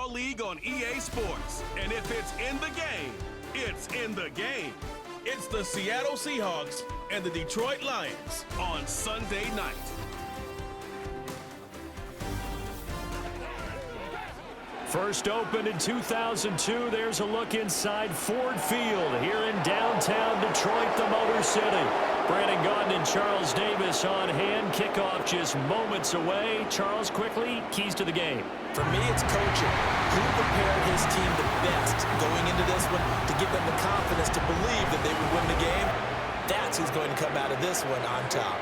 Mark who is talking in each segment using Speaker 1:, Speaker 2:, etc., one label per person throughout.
Speaker 1: football league on EA Sports. And if it's in the game, it's in the game. It's the Seattle Seahawks and the Detroit Lions on Sunday night.
Speaker 2: First opened in 2002, there's a look inside Ford Field here in downtown Detroit, the Motor City. Brandon Gaudin and Charles Davis on hand. Kickoff just moments away. Charles, quickly, keys to the game.
Speaker 3: For me, it's coaching. Who prepared his team the best going into this one to give them the confidence to believe that they would win the game? That's who's going to come out of this one on top.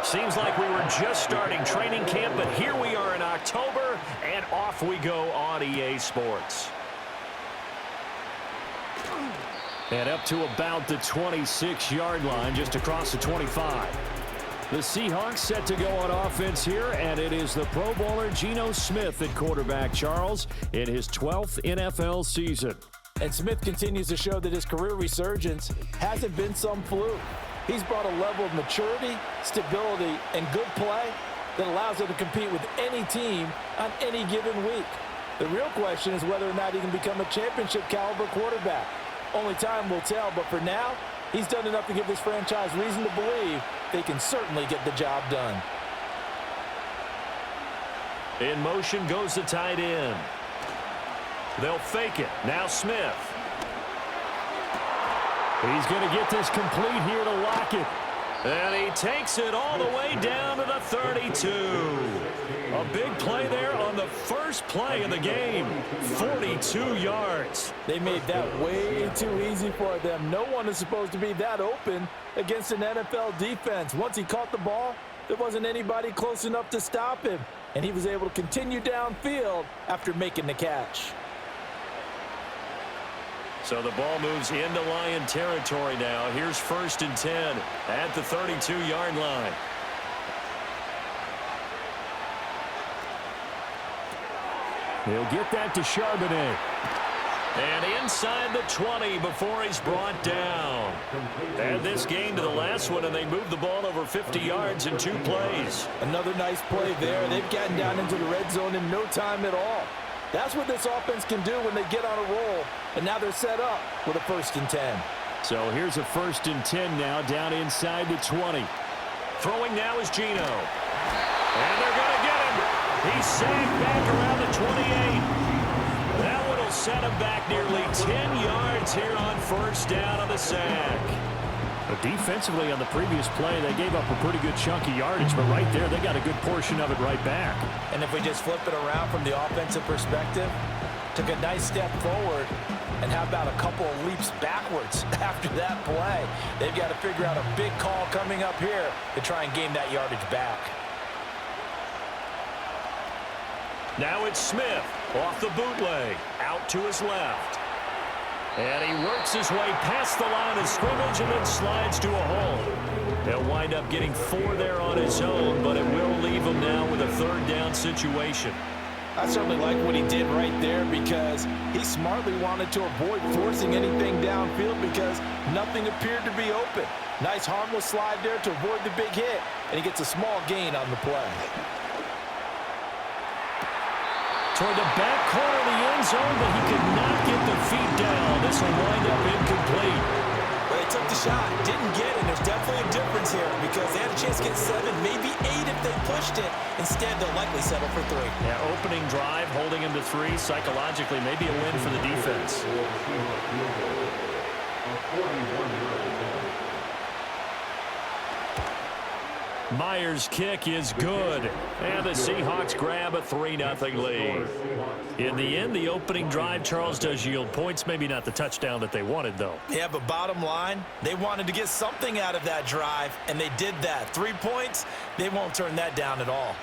Speaker 2: Seems like we were just starting training camp, but here we are in October, and off we go on EA Sports. And up to about the 26-yard line, just across the 25. The Seahawks set to go on offense here, and it is the Pro Bowler Geno Smith at quarterback, Charles, in his 12th NFL season.
Speaker 3: And Smith continues to show that his career resurgence hasn't been some fluke. He's brought a level of maturity, stability, and good play that allows him to compete with any team on any given week. The real question is whether or not he can become a championship-caliber quarterback. Only time will tell, but for now, he's done enough to give this franchise reason to believe they can certainly get the job done.
Speaker 2: In motion goes the tight end. They'll fake it. Now Smith. He's going to get this complete here to Lockett. And he takes it all the way down to the 32. A big play there on the first play of the game. 42 yards.
Speaker 3: They made that way too easy for them. No one is supposed to be that open against an NFL defense. Once he caught the ball, there wasn't anybody close enough to stop him. And he was able to continue downfield after making the catch.
Speaker 2: So the ball moves into Lion territory now. Here's 1st and 10 at the 32-yard line. He'll get that to Charbonnet. And inside the 20 before he's brought down. Add this game to the last one, and they moved the ball over 50 yards in 2 plays.
Speaker 3: Another nice play there. They've gotten down into the red zone in no time at all. That's what this offense can do when they get on a roll. And now they're set up with a 1st and 10.
Speaker 2: So here's a 1st and 10 now down inside the 20. Throwing now is Geno. And they're going to get him. He's sagged back around the 28. That one will set him back nearly 10 yards here on 1st down on the sack. But defensively on the previous play, they gave up a pretty good chunk of yardage, but right there, they got a good portion of it right back.
Speaker 3: And if we just flip it around from the offensive perspective, took a nice step forward, and how about a couple of leaps backwards after that play? They've got to figure out a big call coming up here to try and gain that yardage back.
Speaker 2: Now it's Smith off the bootleg, out to his left. And he works his way past the line of scrimmage and then slides to a hole. He'll wind up getting 4 there on his own, but it will leave him now with a 3rd down situation.
Speaker 3: I certainly like what he did right there because he smartly wanted to avoid forcing anything downfield because nothing appeared to be open. Nice harmless slide there to avoid the big hit, and he gets a small gain on the play.
Speaker 2: Toward the back corner of the end zone, but he could not get the feet down. This will wind up incomplete.
Speaker 3: Well, they took the shot, didn't get it. There's definitely a difference here because they had a chance to get 7, maybe 8 if they pushed it. Instead, they'll likely settle for 3.
Speaker 2: Yeah, opening drive, holding him to 3. Psychologically, maybe a win for the defense. Myers' kick is good. And the Seahawks grab a 3-0 lead. In the end, the opening drive, Charles, does yield points. Maybe not the touchdown that they wanted, though.
Speaker 3: Yeah, but bottom line, they wanted to get something out of that drive, and they did that. 3 points, they won't turn that down at all.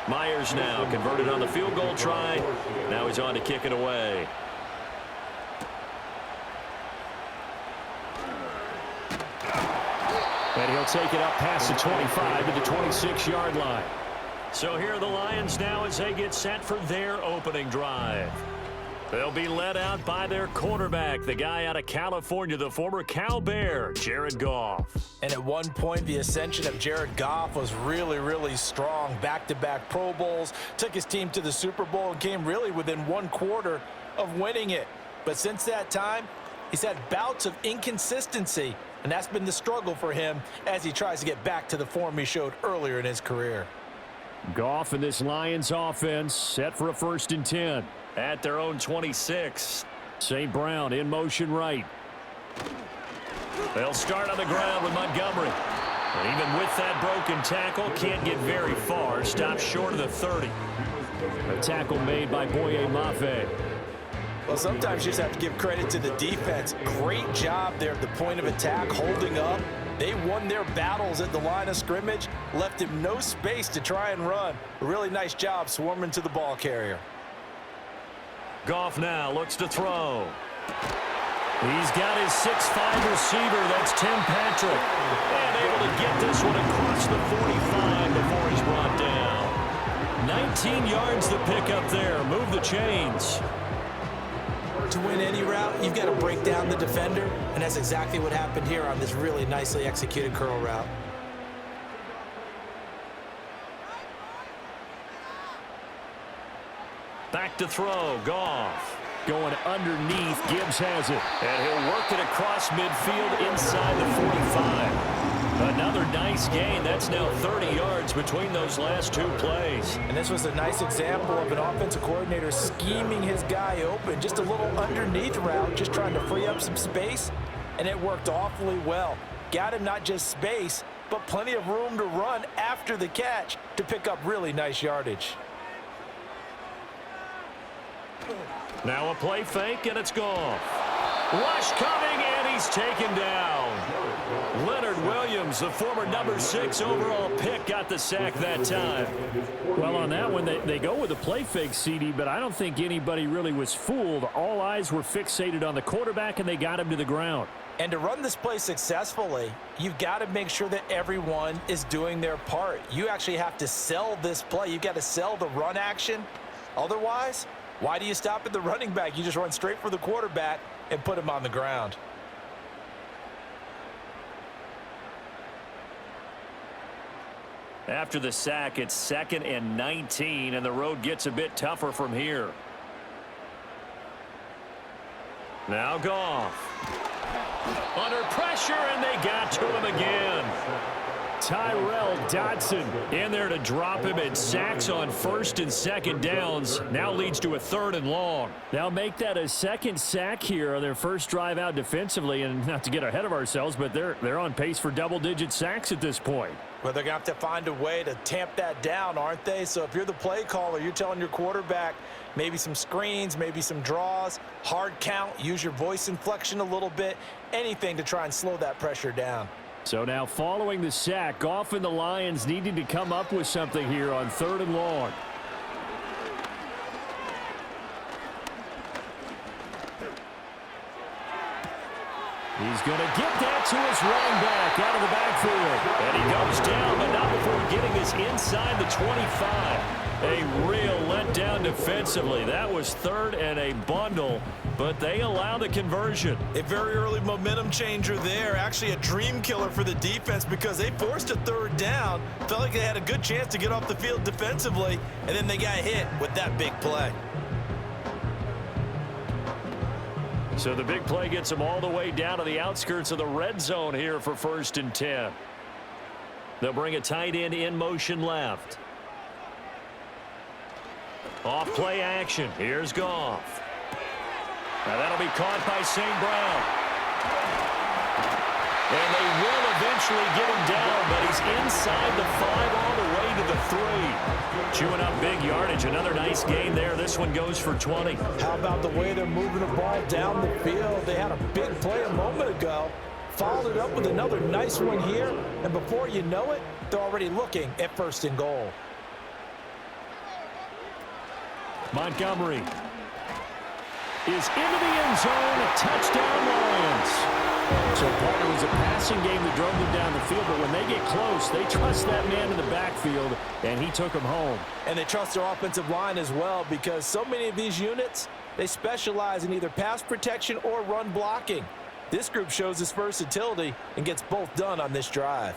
Speaker 2: Myers now converted on the field goal try. Now he's on to kick it away. And he'll take it up past the 25 to the 26-yard line. So here are the Lions now as they get set for their opening drive. They'll be led out by their quarterback, the guy out of California, the former Cal Bear, Jared Goff.
Speaker 3: And at one point, the ascension of Jared Goff was really, really strong. Back-to-back Pro Bowls, took his team to the Super Bowl, and came really within one quarter of winning it. But since that time, he's had bouts of inconsistency, and that's been the struggle for him as he tries to get back to the form he showed earlier in his career.
Speaker 2: Goff and this Lions offense set for a 1st and 10. At their own 26. St. Brown in motion right. They'll start on the ground with Montgomery. And even with that broken tackle, can't get very far. Stops short of the 30. A tackle made by Boye Mafe.
Speaker 3: Well, sometimes you just have to give credit to the defense. Great job there at the point of attack, holding up. They won their battles at the line of scrimmage, left him no space to try and run. A really nice job swarming to the ball carrier.
Speaker 2: Goff now looks to throw. He's got his 6'5" receiver. That's Tim Patrick. And able to get this one across the 45 before he's brought down. 19 yards to pick up there. Move the chains.
Speaker 3: To win any route, you've got to break down the defender, and that's exactly what happened here on this really nicely executed curl route.
Speaker 2: Back to throw, Goff. Going underneath, Gibbs has it. And he'll work it across midfield inside the 45. Another nice gain. That's now 30 yards between those last two plays.
Speaker 3: And this was a nice example of an offensive coordinator scheming his guy open. Just a little underneath route, just trying to free up some space. And it worked awfully well. Got him not just space, but plenty of room to run after the catch to pick up really nice yardage.
Speaker 2: Now a play fake, and it's Goff. Rush coming, and he's taken down. Leonard Williams, the former number 6 overall pick, got the sack that time.
Speaker 4: Well, on that one, they go with a play fake, CD, but I don't think anybody really was fooled. All eyes were fixated on the quarterback, and they got him to the ground.
Speaker 3: And to run this play successfully, you've got to make sure that everyone is doing their part. You actually have to sell this play. You've got to sell the run action. Otherwise, why do you stop at the running back? You just run straight for the quarterback and put him on the ground.
Speaker 2: After the sack, it's 2nd and 19, and the road gets a bit tougher from here. Now Goff. Under pressure, and they got to him again.
Speaker 4: Tyrell Dodson
Speaker 2: in there to drop him, and sacks on 1st and 2nd downs. Now leads to a 3rd and long.
Speaker 4: They'll make that a second sack here on their first drive out defensively, and not to get ahead of ourselves, but they're on pace for double-digit sacks at this point.
Speaker 3: Well, they're going to have to find a way to tamp that down, aren't they? So if you're the play caller, you're telling your quarterback maybe some screens, maybe some draws, hard count, use your voice inflection a little bit, anything to try and slow that pressure down.
Speaker 4: So now following the sack, Goff and the Lions needing to come up with something here on 3rd and long. He's going to get that to his running back out of the backfield.
Speaker 2: And he goes down, but not before getting this inside the 25. A real letdown defensively. That was 3rd and a bundle, but they allow the conversion.
Speaker 3: A very early momentum changer there. Actually a dream killer for the defense because they forced a 3rd down. Felt like they had a good chance to get off the field defensively, and then they got hit with that big play.
Speaker 2: So the big play gets them all the way down to the outskirts of the red zone here for 1st and 10. They'll bring a tight end in motion left. Off play action. Here's Goff. Now that'll be caught by St. Brown. And they will eventually get him down, but he's inside the 5 all the way to the 3. Chewing up big yardage. Another nice gain there. This one goes for 20.
Speaker 3: How about the way they're moving the ball down the field? They had a big play a moment ago. Followed it up with another nice one here. And before you know it, they're already looking at 1st and goal.
Speaker 4: Montgomery is into the end zone. A touchdown, Lions. So, partner, it was a passing game that drove them down the field, but when they get close, they trust that man in the backfield, and he took them home.
Speaker 3: And they trust their offensive line as well, because so many of these units, they specialize in either pass protection or run blocking. This group shows its versatility and gets both done on this drive.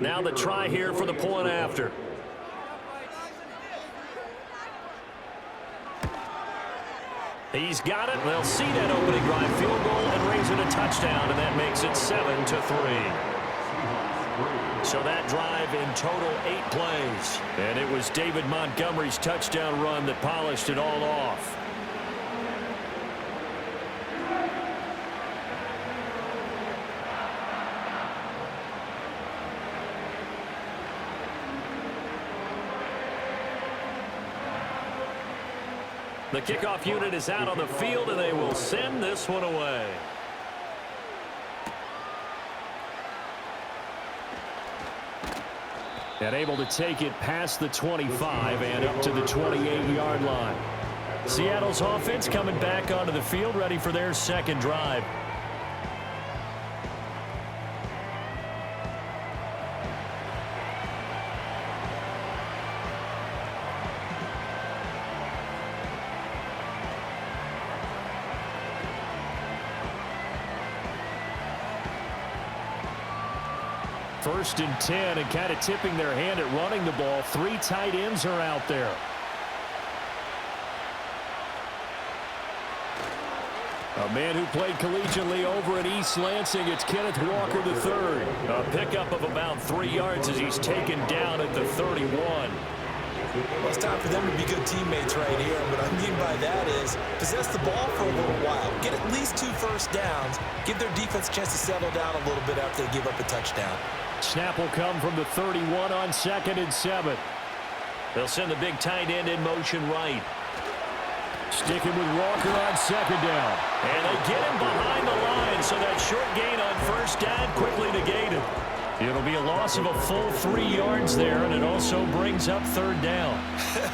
Speaker 4: Now the try here for the point after. He's got it. They'll see that opening drive field goal and raise it a touchdown, and that makes it 7-3. So that drive in total 8 plays. And it was David Montgomery's touchdown run that polished it all off. The kickoff unit is out on the field, and they will send this one away. And able to take it past the 25 and up to the 28-yard line. Seattle's offense coming back onto the field, ready for their second drive. First and 10, and kind of tipping their hand at running the ball. 3 tight ends are out there. A man who played collegiately over at East Lansing, it's Kenneth Walker III. A pickup of about 3 yards as he's taken down at the 31.
Speaker 3: Well, it's time for them to be good teammates right here. And what I mean by that is possess the ball for a little while. Get at least 2 first downs. Give their defense a chance to settle down a little bit after they give up a touchdown.
Speaker 4: Snap will come from the 31 on 2nd and 7. They'll send the big tight end in motion right. Sticking with Walker on 2nd down. And they get him behind the line, so that short gain on first down quickly negated. It'll be a loss of a full 3 yards there, and it also brings up 3rd down.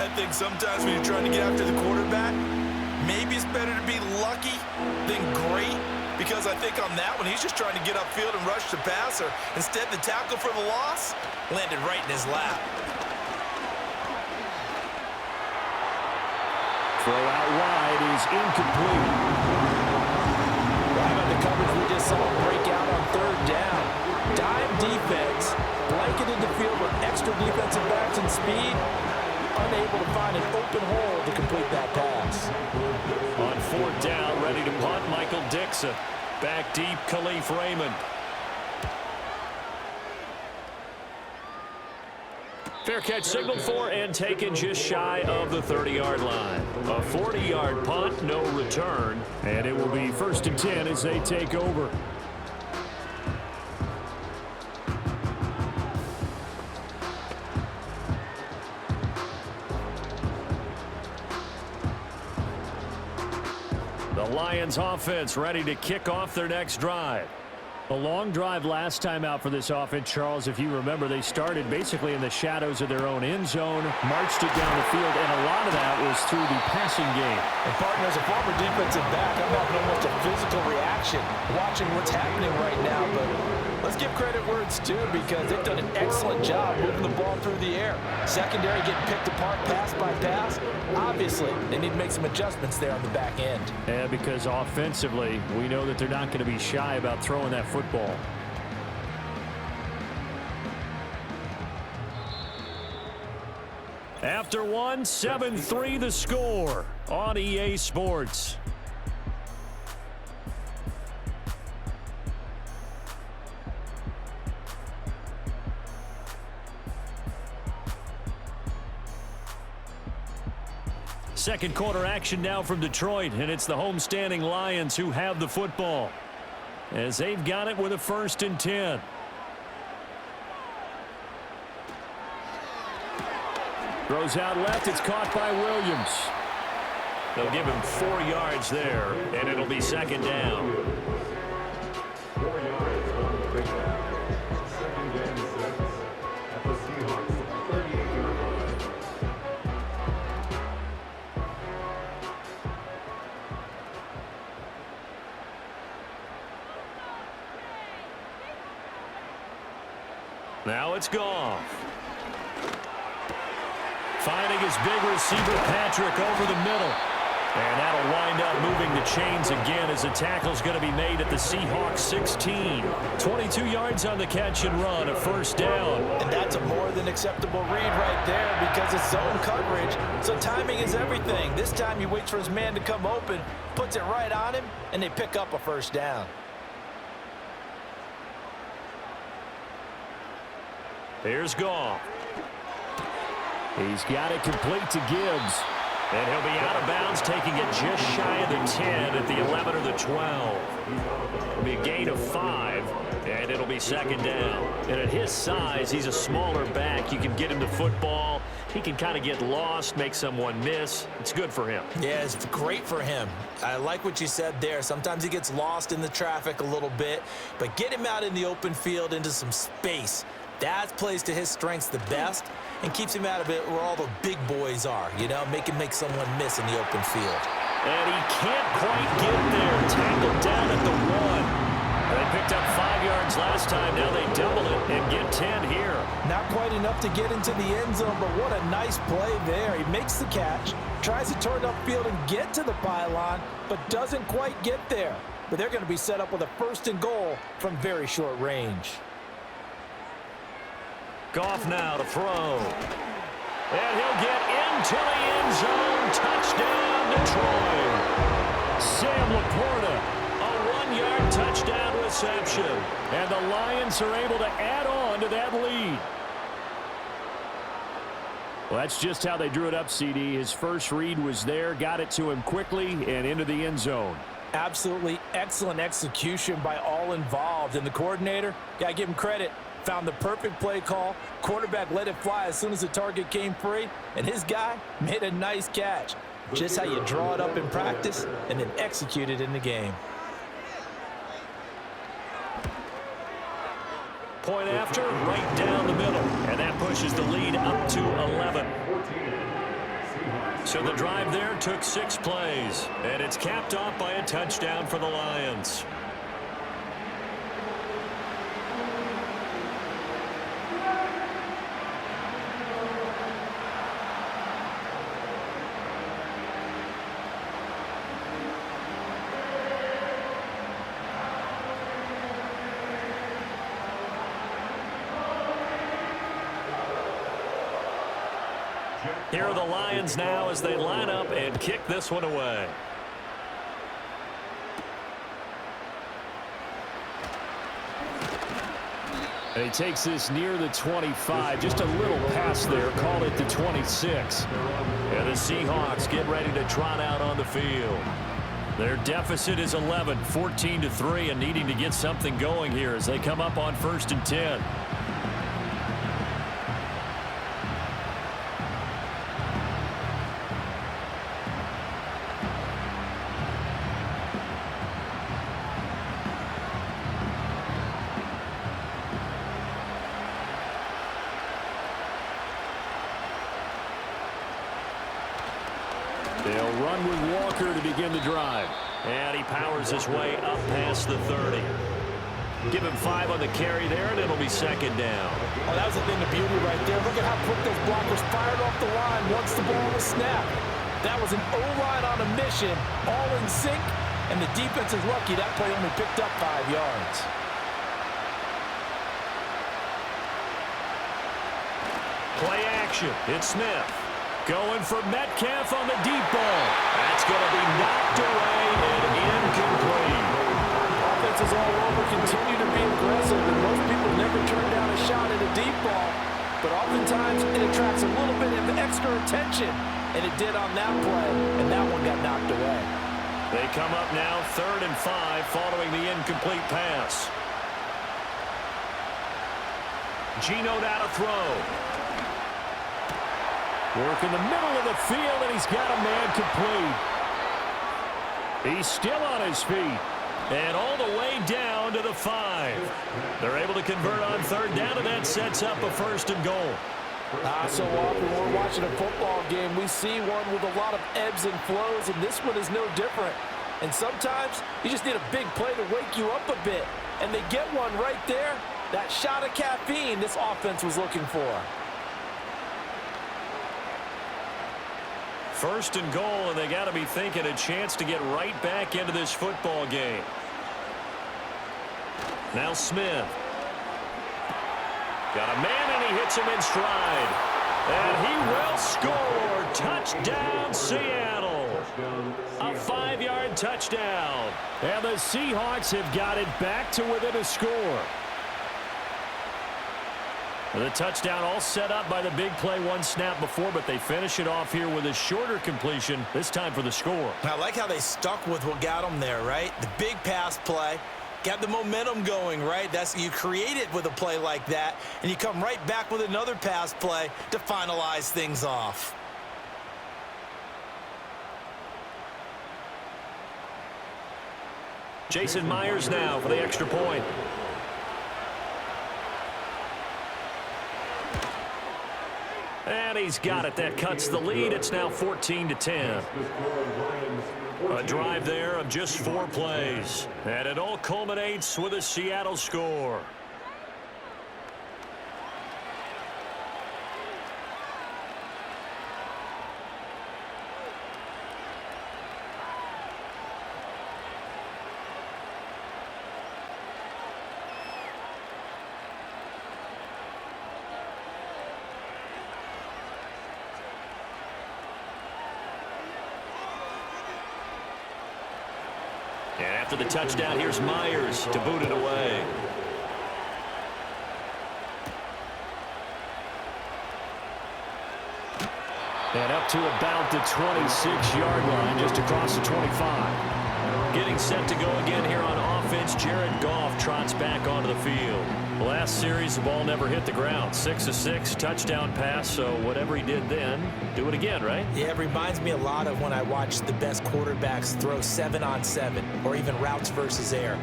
Speaker 3: I think sometimes when you're trying to get after the quarterback, maybe it's better to be lucky than great. Because I think on that one, he's just trying to get upfield and rush the passer. Instead, the tackle for the loss landed right in his lap.
Speaker 4: Throw out wide is incomplete.
Speaker 3: Right on the coverage, we just saw him break out on 3rd down. Dime defense, blanketed the field with extra defensive backs and speed. Unable to find an open hole to complete that pass.
Speaker 4: On 4th down, ready to punt, Michael Dixon. Back deep, Khalif Raymond. Fair catch signaled for and taken just shy of the 30-yard line. A 40-yard punt, no return. And it will be 1st and 10 as they take over. The Lions offense ready to kick off their next drive. A long drive last time out for this offense, Charles. If you remember, they started basically in the shadows of their own end zone, marched it down the field, and a lot of that was through the passing game.
Speaker 3: And partner, as a former defensive back, I'm having almost a physical reaction watching what's happening right now. But let's give credit where it's due, because they've done an excellent job moving the ball through the air. Secondary getting picked apart pass by pass. Obviously, they need to make some adjustments there on the back end.
Speaker 4: Yeah, because offensively, we know that they're not going to be shy about throwing that football. After 7-3 the score on EA Sports. Second quarter action now from Detroit, and it's the homestanding Lions who have the football as they've got it with a 1st and 10.
Speaker 2: Throws out left. It's caught by Williams.
Speaker 4: They'll give him 4 yards there, and it'll be second down. Now it's Goff. Finding his big receiver, Patrick, over the middle. And that'll wind up moving the chains again as the tackle's going to be made at the Seahawks 16. 22 yards on the catch and run, a first down.
Speaker 3: And that's a more than acceptable read right there because it's zone coverage. So timing is everything. This time he waits for his man to come open, puts it right on him, and they pick up a first down.
Speaker 4: Here's Goff.
Speaker 2: He's got it complete to Gibbs.
Speaker 4: And he'll be out of bounds, taking it just shy of the 10 at the 11 or the 12. It'll be a gain of 5, and it'll be second down. And at his size, he's a smaller back. You can get him the football. He can kind of get lost, make someone miss. It's good for him.
Speaker 3: Yeah, it's great for him. I like what you said there. Sometimes he gets lost in the traffic a little bit, but get him out in the open field into some space. That plays to his strengths the best and keeps him out of it where all the big boys are, you know, make someone miss in the open field.
Speaker 4: And he can't quite get there. Tackled down at the 1. They picked up 5 yards last time. Now they double it and get 10 here.
Speaker 3: Not quite enough to get into the end zone, but what a nice play there. He makes the catch, tries to turn upfield and get to the pylon, but doesn't quite get there. But they're going to be set up with a 1st and goal from very short range.
Speaker 4: Goff now to throw. And he'll get into the end zone. Touchdown, Detroit.
Speaker 2: Sam Laporta.
Speaker 4: A 1-yard touchdown reception.
Speaker 2: And the Lions are able to add on to that lead. Well, that's just how they drew it up, CD. His first read was there, got it to him quickly, and into the end zone.
Speaker 3: Absolutely excellent execution by all involved. And the coordinator, got to give him credit, found the perfect play call. Quarterback let it fly as soon as the target came free, and his guy made a nice catch. Just how you draw it up in practice and then execute it in the game.
Speaker 4: Point after, right down the middle. And that pushes the lead up to 11. So the drive there took 6 plays. And it's capped off by a touchdown for the Lions. Here are the Lions now as they line up and kick this one away.
Speaker 2: And he takes this near the 25, just a little pass there, called it the 26.
Speaker 4: And the Seahawks get ready to trot out on the field. Their deficit is 11, 14-3, and needing to get something going here as they come up on 1st and 10.
Speaker 2: They'll run with Walker to begin the drive.
Speaker 4: And he powers his way up past the 30. Give him 5 on the carry there, and it'll be second down.
Speaker 3: Oh, that was a thing of beauty right there. Look at how quick those blockers fired off the line once the ball was snapped. That was an O-line on a mission, all in sync, and the defense is lucky that play only picked up 5 yards.
Speaker 4: Play action. It's Smith. Going for Metcalf on the deep ball. That's going to be knocked away and incomplete.
Speaker 3: Offenses all over continue to be aggressive, and most people never turn down a shot at a deep ball. But oftentimes it attracts a little bit of extra attention, and it did on that play, and that one got knocked away.
Speaker 4: They come up now 3rd and 5 following the incomplete pass. Geno now to throw.
Speaker 2: Working the middle of the field, and he's got a man complete. He's still on his feet. And all the way down to the 5. They're able to convert on third down, and that sets up a 1st and goal.
Speaker 3: So often when we're watching a football game, we see one with a lot of ebbs and flows, and this one is no different. And sometimes you just need a big play to wake you up a bit. And they get one right there. That shot of caffeine this offense was looking for.
Speaker 2: 1st and goal, and they got to be thinking a chance to get right back into this football game. Now Smith. Got a man, and he hits him in stride. And he will score. Touchdown, Seattle. A 5-yard touchdown. And the Seahawks have got it back to within a score. The touchdown all set up by the big play one snap before, but they finish it off here with a shorter completion, this time for the score.
Speaker 3: I like how they stuck with what got them there, right? The big pass play. Got the momentum going, right? You create it with a play like that, and you come right back with another pass play to finalize things off.
Speaker 2: Jason Myers now for the extra point. And he's got it. That cuts the lead. It's now 14-10. A drive there of just 4 plays. And it all culminates with a Seattle score. And after the touchdown, here's Myers to boot it away. And up to about the 26-yard line, just across the 25. Getting set to go again here on offense. Jared Goff trots back onto the field. Last series, the ball never hit the ground. 6 of 6, touchdown pass, so whatever he did then, do it again, right?
Speaker 3: Yeah, it reminds me a lot of when I watch the best quarterbacks throw 7-on-7 or even routes versus air.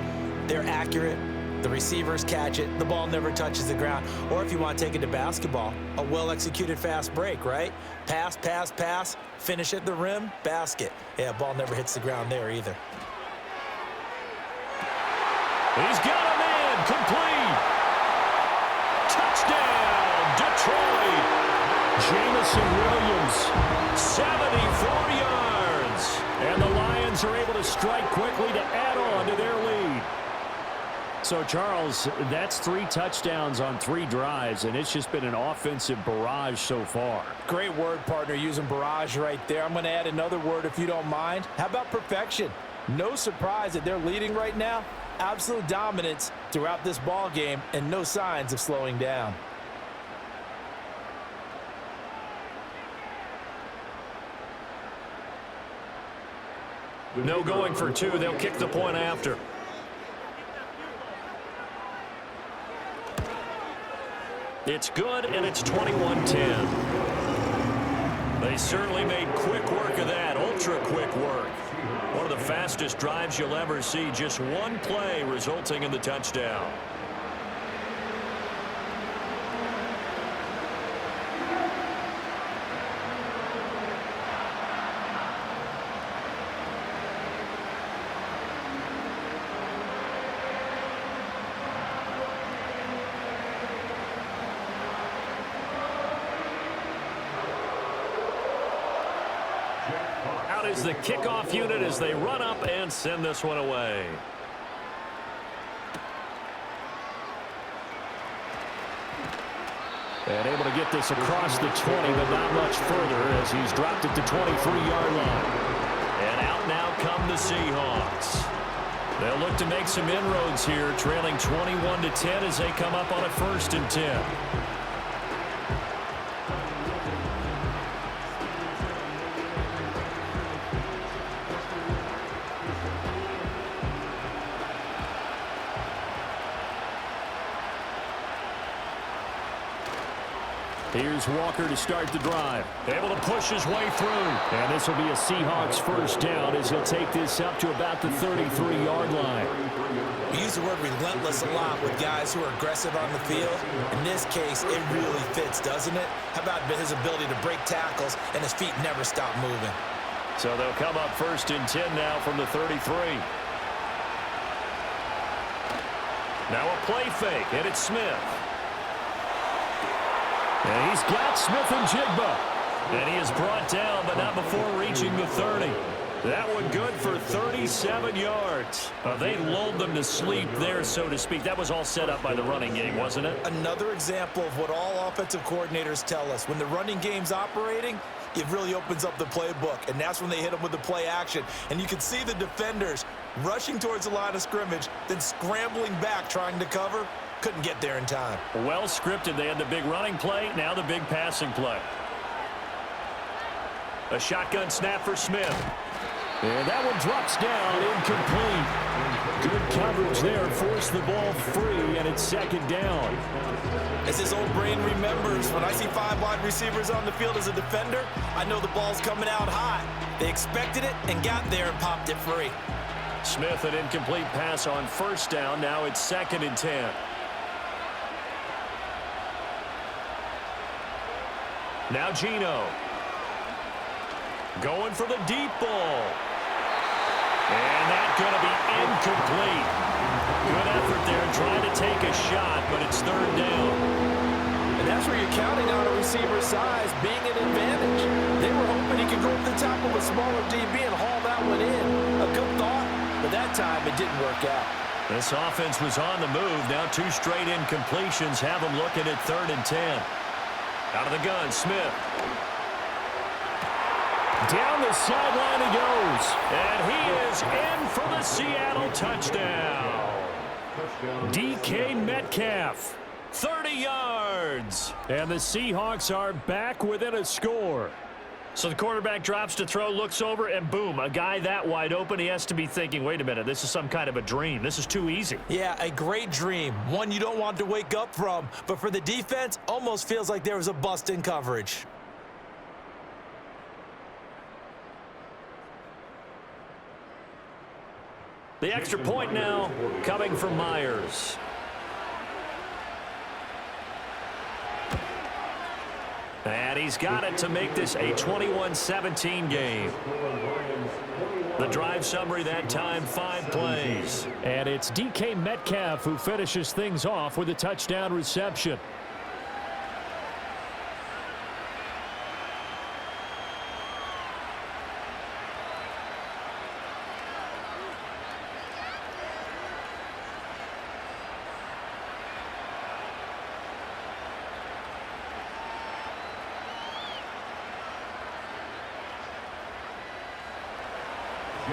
Speaker 3: They're accurate. The receivers catch it. The ball never touches the ground. Or if you want to take it to basketball, a well-executed fast break, right? Pass, pass, pass, finish at the rim, basket. Yeah, ball never hits the ground there either.
Speaker 2: He's got a man complete. Touchdown, Detroit. Jamison Williams, 74 yards. And the Lions are able to strike quickly to add on to their lead. So, Charles, that's 3 touchdowns on 3 drives, and it's just been an offensive barrage so far.
Speaker 3: Great word, partner, using barrage right there. I'm going to add another word if you don't mind. How about perfection? No surprise that they're leading right now. Absolute dominance throughout this ball game and no signs of slowing down.
Speaker 2: No going for 2. They'll kick the point after. It's good, and it's 21-10. They certainly made quick work of that, ultra-quick work. One of the fastest drives you'll ever see, just one play resulting in the touchdown. Out is the kickoff unit as they run up and send this one away. And able to get this across the 20, but not much further as he's dropped at the 23-yard line. And out now come the Seahawks. They'll look to make some inroads here, trailing 21-10 as they come up on a 1st and 10. Here's Walker to start the drive. Able to push his way through. And this will be a Seahawks first down as he'll take this up to about the 33-yard line.
Speaker 3: We use the word relentless a lot with guys who are aggressive on the field. In this case, it really fits, doesn't it? How about his ability to break tackles and his feet never stop moving?
Speaker 4: So they'll come up 1st and 10 now from the 33. Now a play fake, and it's Smith.
Speaker 2: And he's got Smith and Jigba.
Speaker 4: And he is brought down, but not before reaching the 30. That one good for 37 yards. They lulled them to sleep there, so to speak. That was all set up by the running game, wasn't it?
Speaker 3: Another example of what all offensive coordinators tell us. When the running game's operating, it really opens up the playbook, and that's when they hit them with the play action. And you can see the defenders rushing towards the line of scrimmage, then scrambling back trying to cover. Couldn't get there in time.
Speaker 4: Well scripted. They had the big running play, now the big passing play. A shotgun snap for Smith.
Speaker 2: And that one drops down, incomplete. Good coverage there, forced the ball free, and it's 2nd down.
Speaker 3: As his old brain remembers, when I see 5 wide receivers on the field as a defender, I know the ball's coming out hot. They expected it and got there and popped it free.
Speaker 4: Smith, an incomplete pass on 1st down. Now it's 2nd and 10. Now Geno. Going for the deep ball. And that's going to be incomplete. Good effort there trying to take a shot, but it's 3rd down.
Speaker 3: And that's where you're counting on a receiver's size being an advantage. They were hoping he could go up the top of a smaller DB and haul that one in. A good thought, but that time it didn't work out.
Speaker 4: This offense was on the move. Now 2 straight incompletions have them looking at 3rd and 10. Out of the gun, Smith.
Speaker 2: Down the sideline he goes.
Speaker 4: And he is in for the Seattle touchdown.
Speaker 2: DK Metcalf.
Speaker 4: 30 yards.
Speaker 2: And the Seahawks are back within a score.
Speaker 4: So the quarterback drops to throw, looks over, and boom, a guy that wide open, he has to be thinking, wait a minute, this is some kind of a dream. This is too easy.
Speaker 3: Yeah, a great dream. One you don't want to wake up from. But for the defense, almost feels like there was a bust in coverage.
Speaker 4: The extra point now coming from Myers. And he's got it to make this a 21-17 game. The drive summary that time, 5 plays.
Speaker 2: And it's DK Metcalf who finishes things off with a touchdown reception.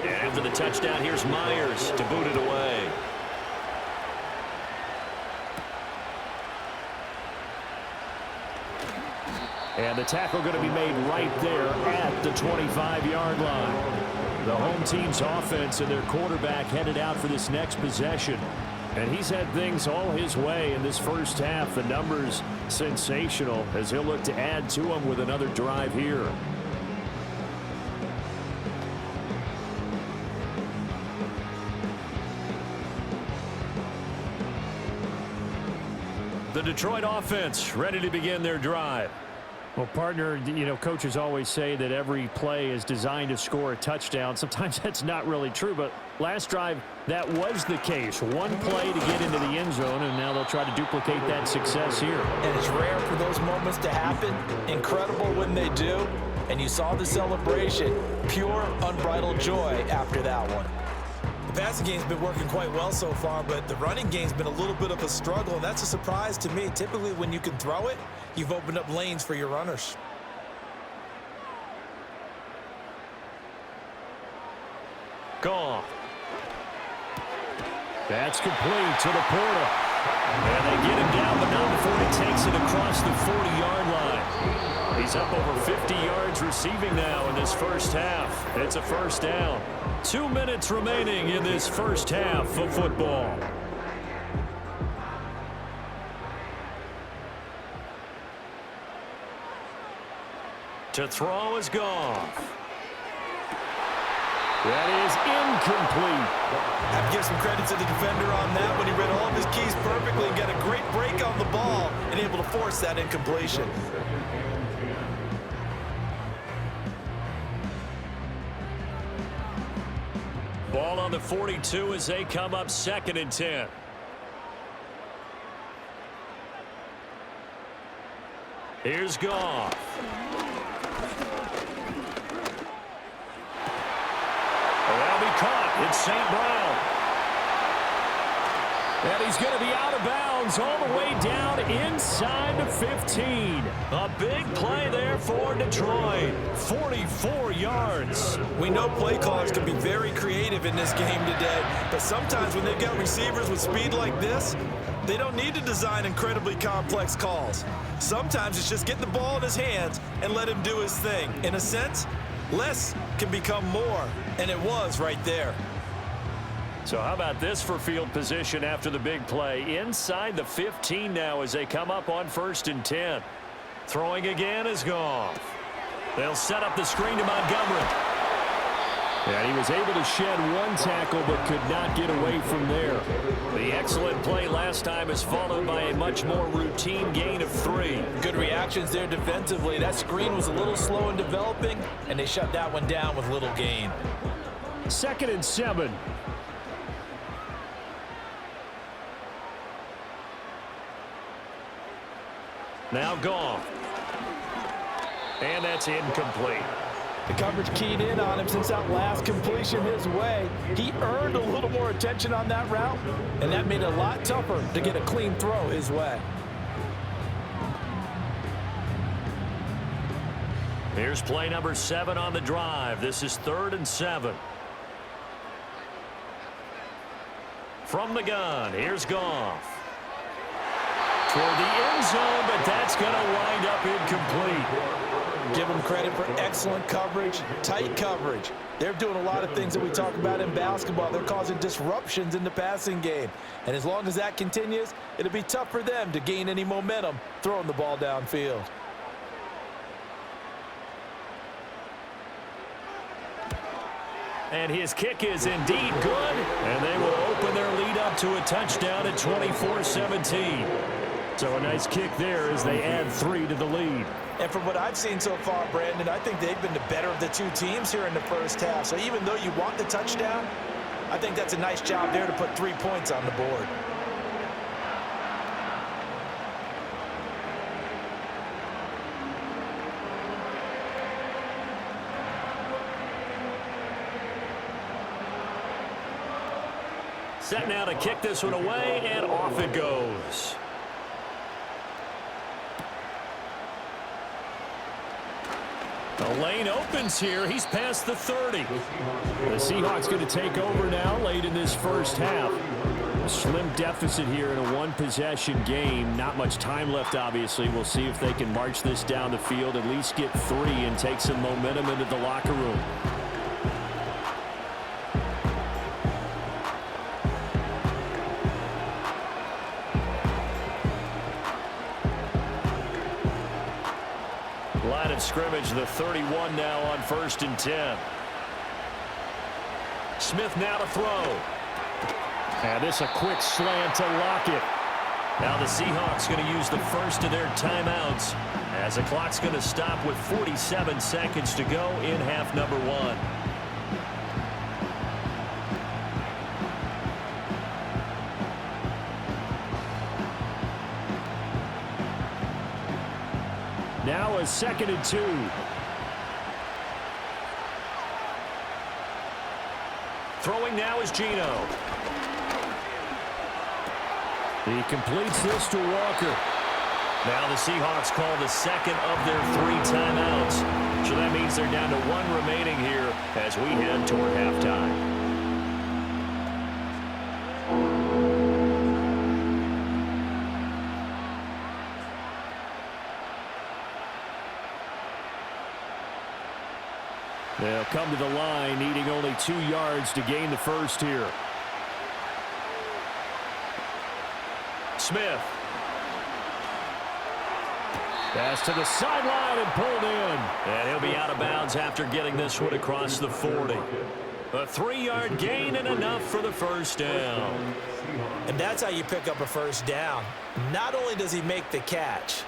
Speaker 4: And after the touchdown, here's Myers to boot it away.
Speaker 2: And the tackle going to be made right there at the 25-yard line. The home team's offense and their quarterback headed out for this next possession. And he's had things all his way in this first half. The numbers sensational as he'll look to add to them with another drive here.
Speaker 4: The Detroit offense ready to begin their drive.
Speaker 2: Well, partner, you know, coaches always say that every play is designed to score a touchdown. Sometimes that's not really true, but last drive, that was the case. One play to get into the end zone, and now they'll try to duplicate that success here.
Speaker 3: And it's rare for those moments to happen. Incredible when they do. And you saw the celebration. Pure, unbridled joy after that one. The passing game's been working quite well so far, but the running game's been a little bit of a struggle, and that's a surprise to me. Typically, when you can throw it, you've opened up lanes for your runners.
Speaker 4: Gone.
Speaker 2: That's complete to the Porter.
Speaker 4: And they get him down, but not before he takes it across the 40-yard line. He's up over 50 yards receiving now in this first half. It's a first down. 2 minutes remaining in this first half of football. To throw is Goff.
Speaker 2: That is incomplete.
Speaker 3: I have to give some credit to the defender on that when he read all of his keys perfectly and got a great break on the ball and able to force that incompletion.
Speaker 4: Ball on the 42 as they come up 2nd and 10. Here's Goff. That'll be caught. It's St. Brown.
Speaker 2: And he's going to be out of bounds all the way down inside the 15.
Speaker 4: A big play there for Detroit. 44 yards.
Speaker 3: We know play callers can be very creative in this game today, but sometimes when they've got receivers with speed like this, they don't need to design incredibly complex calls. Sometimes it's just get the ball in his hands and let him do his thing. In a sense, less can become more, and it was right there.
Speaker 4: So how about this for field position after the big play? Inside the 15 now as they come up on 1st and 10. Throwing again is Goff. They'll set up the screen to Montgomery.
Speaker 2: And he was able to shed one tackle but could not get away from there.
Speaker 4: The excellent play last time is followed by a much more routine gain of 3.
Speaker 3: Good reactions there defensively. That screen was a little slow in developing, and they shut that one down with little gain.
Speaker 2: 2nd and 7.
Speaker 4: Now Goff. And that's incomplete.
Speaker 3: The coverage keyed in on him since that last completion his way. He earned a little more attention on that route, and that made it a lot tougher to get a clean throw his way.
Speaker 4: Here's play number 7 on the drive. This is 3rd and 7. From the gun, here's Goff. Toward the end zone, but that's going to wind up incomplete.
Speaker 3: Give them credit for excellent coverage, tight coverage. They're doing a lot of things that we talk about in basketball. They're causing disruptions in the passing game. And as long as that continues, it'll be tough for them to gain any momentum throwing the ball downfield.
Speaker 4: And his kick is indeed good. And they will open their lead up to a touchdown at 24-17.
Speaker 2: So a nice kick there as they add 3 to the lead.
Speaker 3: And from what I've seen so far, Brandon, I think they've been the better of the two teams here in the first half. So even though you want the touchdown, I think that's a nice job there to put 3 points on the board.
Speaker 4: Set now to kick this one away, and off it goes. The lane opens here. He's past the 30.
Speaker 2: The Seahawks going to take over now late in this first half. A slim deficit here in a one-possession game. Not much time left, obviously. We'll see if they can march this down the field, at least get 3 and take some momentum into the locker room.
Speaker 4: Line of scrimmage, the 31 now on 1st and 10. Smith now to throw.
Speaker 2: And this a quick slant to Lockett.
Speaker 4: Now the Seahawks going to use the first of their timeouts as the clock's going to stop with 47 seconds to go in half number 1.
Speaker 2: Now a 2nd and 2.
Speaker 4: Throwing now is Geno.
Speaker 2: He completes this to Walker.
Speaker 4: Now the Seahawks call the second of their 3 timeouts. So that means they're down to 1 remaining here as we head toward halftime.
Speaker 2: They'll come to the line, needing only 2 yards to gain the first here.
Speaker 4: Smith.
Speaker 2: Pass to the sideline and pulled in.
Speaker 4: And he'll be out of bounds after getting this one across the 40. A 3-yard gain and enough for the first down.
Speaker 3: And that's how you pick up a first down. Not only does he make the catch,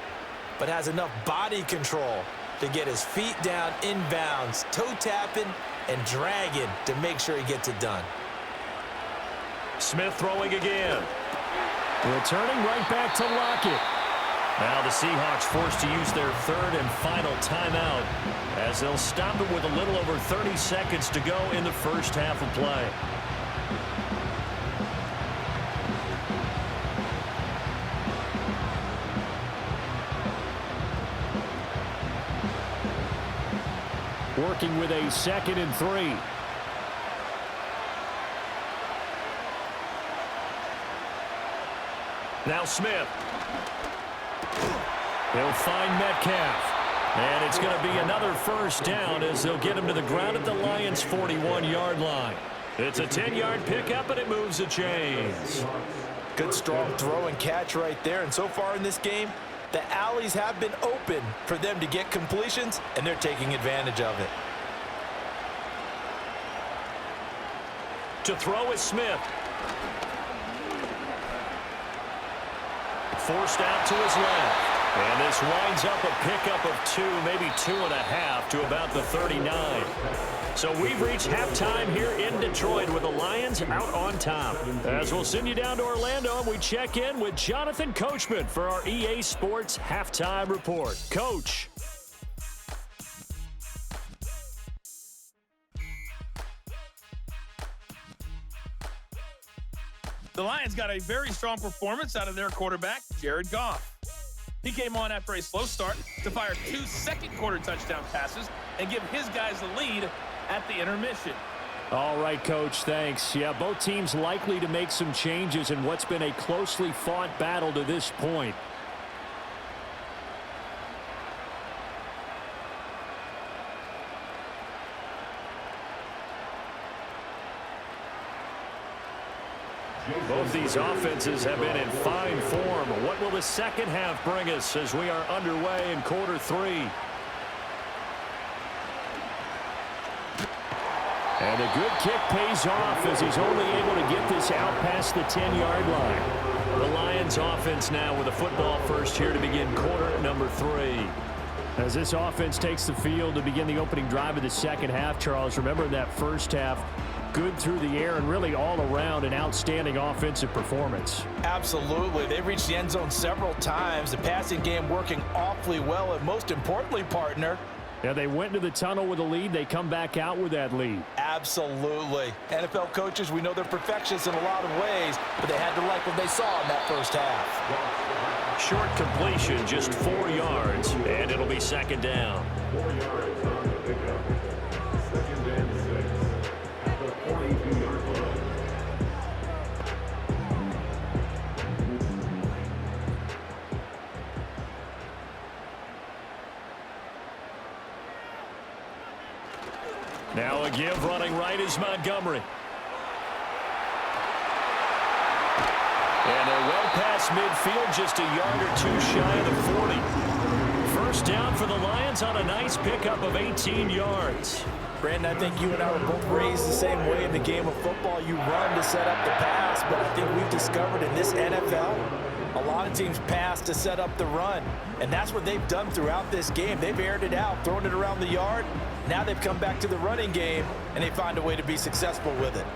Speaker 3: but has enough body control to get his feet down inbounds, toe tapping and dragging to make sure he gets it done.
Speaker 4: Smith throwing again.
Speaker 2: Returning right back to Lockett.
Speaker 4: Now the Seahawks forced to use their third and final timeout as they'll stop it with a little over 30 seconds to go in the first half of play.
Speaker 2: Working with a 2nd and 3.
Speaker 4: Now Smith. He'll find Metcalf. And it's going to be another first down as they'll get him to the ground at the Lions' 41-yard line. It's a 10-yard pickup, and it moves the chains.
Speaker 3: Good strong throw and catch right there. And so far in this game, the alleys have been open for them to get completions, and they're taking advantage of it.
Speaker 4: To throw is Smith. Forced out to his left. And this winds up a pickup of 2, maybe 2.5 to about the 39. So we've reached halftime here in Detroit with the Lions out on top. As we'll send you down to Orlando, and we check in with Jonathan Coachman for our EA Sports Halftime Report. Coach.
Speaker 5: The Lions got a very strong performance out of their quarterback, Jared Goff. He came on after a slow start to fire 2 second-quarter touchdown passes and give his guys the lead at the intermission.
Speaker 2: All right, Coach, thanks. Yeah, both teams likely to make some changes in what's been a closely fought battle to this point.
Speaker 4: Both these offenses have been in fine form. What will the second half bring us as we are underway in quarter 3?
Speaker 2: And a good kick pays off as he's only able to get this out past the 10-yard line.
Speaker 4: The Lions offense now with a football first here to begin quarter number 3.
Speaker 2: As this offense takes the field to begin the opening drive of the second half, Charles, remember in that first half, good through the air and really all around an outstanding offensive performance.
Speaker 3: Absolutely. They reached the end zone several times. The passing game working awfully well, and most importantly, partner,
Speaker 2: yeah, they went into the tunnel with a lead. They come back out with that lead.
Speaker 3: Absolutely. NFL coaches, we know they're perfectionists in a lot of ways, but they had to like what they saw in that first half.
Speaker 4: Short completion, just 4 yards, and it'll be second down.
Speaker 6: 4 yards on the pickup. Second and 6 at the 42-yard line.
Speaker 4: Now a give running right is Montgomery. And they're well past midfield, just a yard or 2 shy of the 40. First down for the Lions on a nice pickup of 18 yards.
Speaker 3: Brandon, I think you and I were both raised the same way in the game of football. You run to set up the pass, but I think we've discovered in this NFL, a lot of teams pass to set up the run. And that's what they've done throughout this game. They've aired it out, thrown it around the yard. Now they've come back to the running game, and they find a way to be successful with it.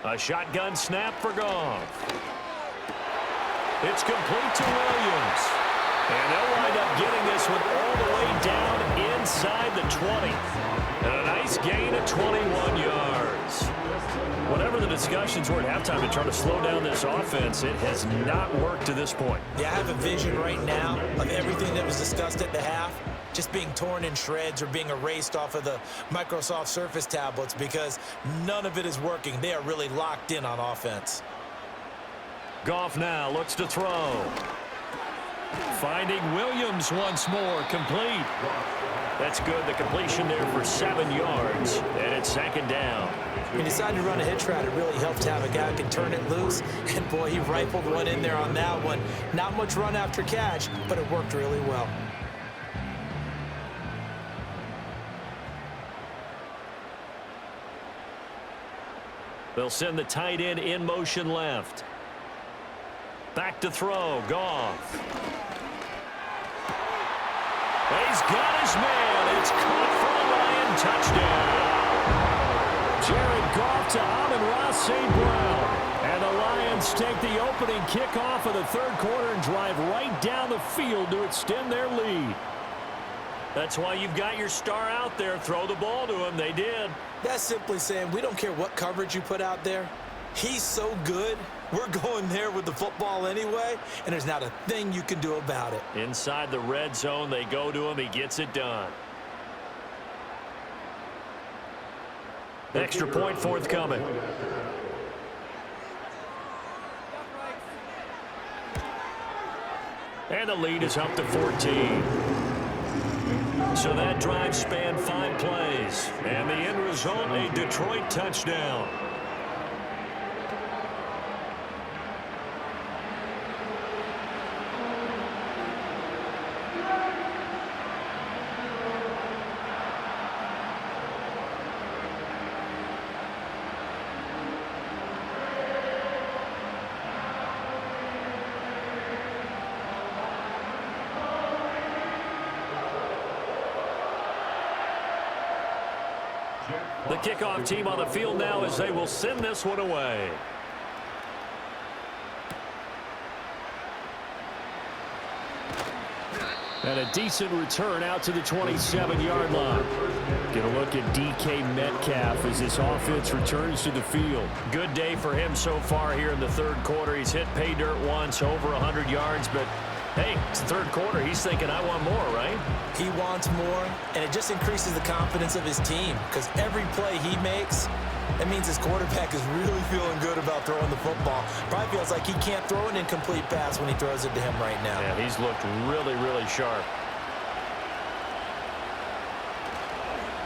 Speaker 4: A shotgun snap for Goff. It's complete to Williams. And they'll wind up getting this one all the way down inside the 20. And a nice gain of 21 yards. Whatever the discussions were at halftime to try to slow down this offense, it has not worked to this point.
Speaker 3: Yeah, I have a vision right now of everything that was discussed at the half just being torn in shreds or being erased off of the Microsoft Surface tablets because none of it is working. They are really locked in on offense.
Speaker 4: Goff now looks to throw. Finding Williams once more, complete. That's good. The completion there for 7 yards, and it's second down.
Speaker 3: He decided to run a hitch route. It really helped to have a guy who can turn it loose. And, boy, he rifled one in there on that one. Not much run after catch, but it worked really well.
Speaker 4: They'll send the tight end in motion left. Back to throw, Goff. He's got his man. It's caught for a Lion touchdown.
Speaker 2: Jared Goff to Amon-Ra St. Brown. And the Lions take the opening kickoff of the third quarter and drive right down the field to extend their lead.
Speaker 4: That's why you've got your star out there. Throw the ball to him. They did.
Speaker 3: That's simply saying we don't care what coverage you put out there. He's so good. We're going there with the football anyway, and there's not a thing you can do about it.
Speaker 4: Inside the red zone, they go to him. He gets it done. Extra point forthcoming. And the lead is up to 14. So that drive spanned 5 plays. And the end result, a Detroit touchdown. The kickoff team on the field now as they will send this one away.
Speaker 2: And a decent return out to the 27-yard line. Get a look at DK Metcalf as this offense returns to the field.
Speaker 4: Good day for him so far here in the third quarter. He's hit pay dirt once, over 100 yards, but hey, it's the third quarter. He's thinking, I want more, right?
Speaker 3: He wants more, and it just increases the confidence of his team because every play he makes, that means his quarterback is really feeling good about throwing the football. Probably feels like he can't throw an incomplete pass when he throws it to him right now.
Speaker 4: Yeah, he's looked really, really sharp.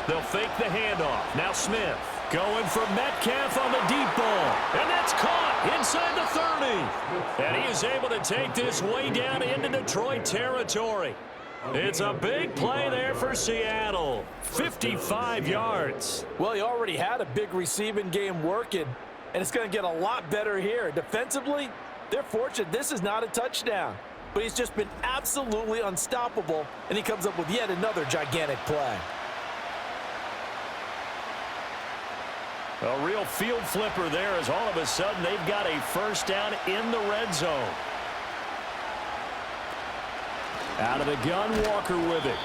Speaker 4: They'll fake the handoff. Now Smith going for Metcalf on the deep ball. And that's caught inside the 30. And he is able to take this way down into Detroit territory. It's a big play there for Seattle. 55 yards.
Speaker 3: Well, he already had a big receiving game working, and it's going to get a lot better here. Defensively, they're fortunate this is not a touchdown. But he's just been absolutely unstoppable, and he comes up with yet another gigantic play.
Speaker 4: A real field flipper there as all of a sudden they've got a first down in the red zone.
Speaker 2: Out of the gun, Walker with it.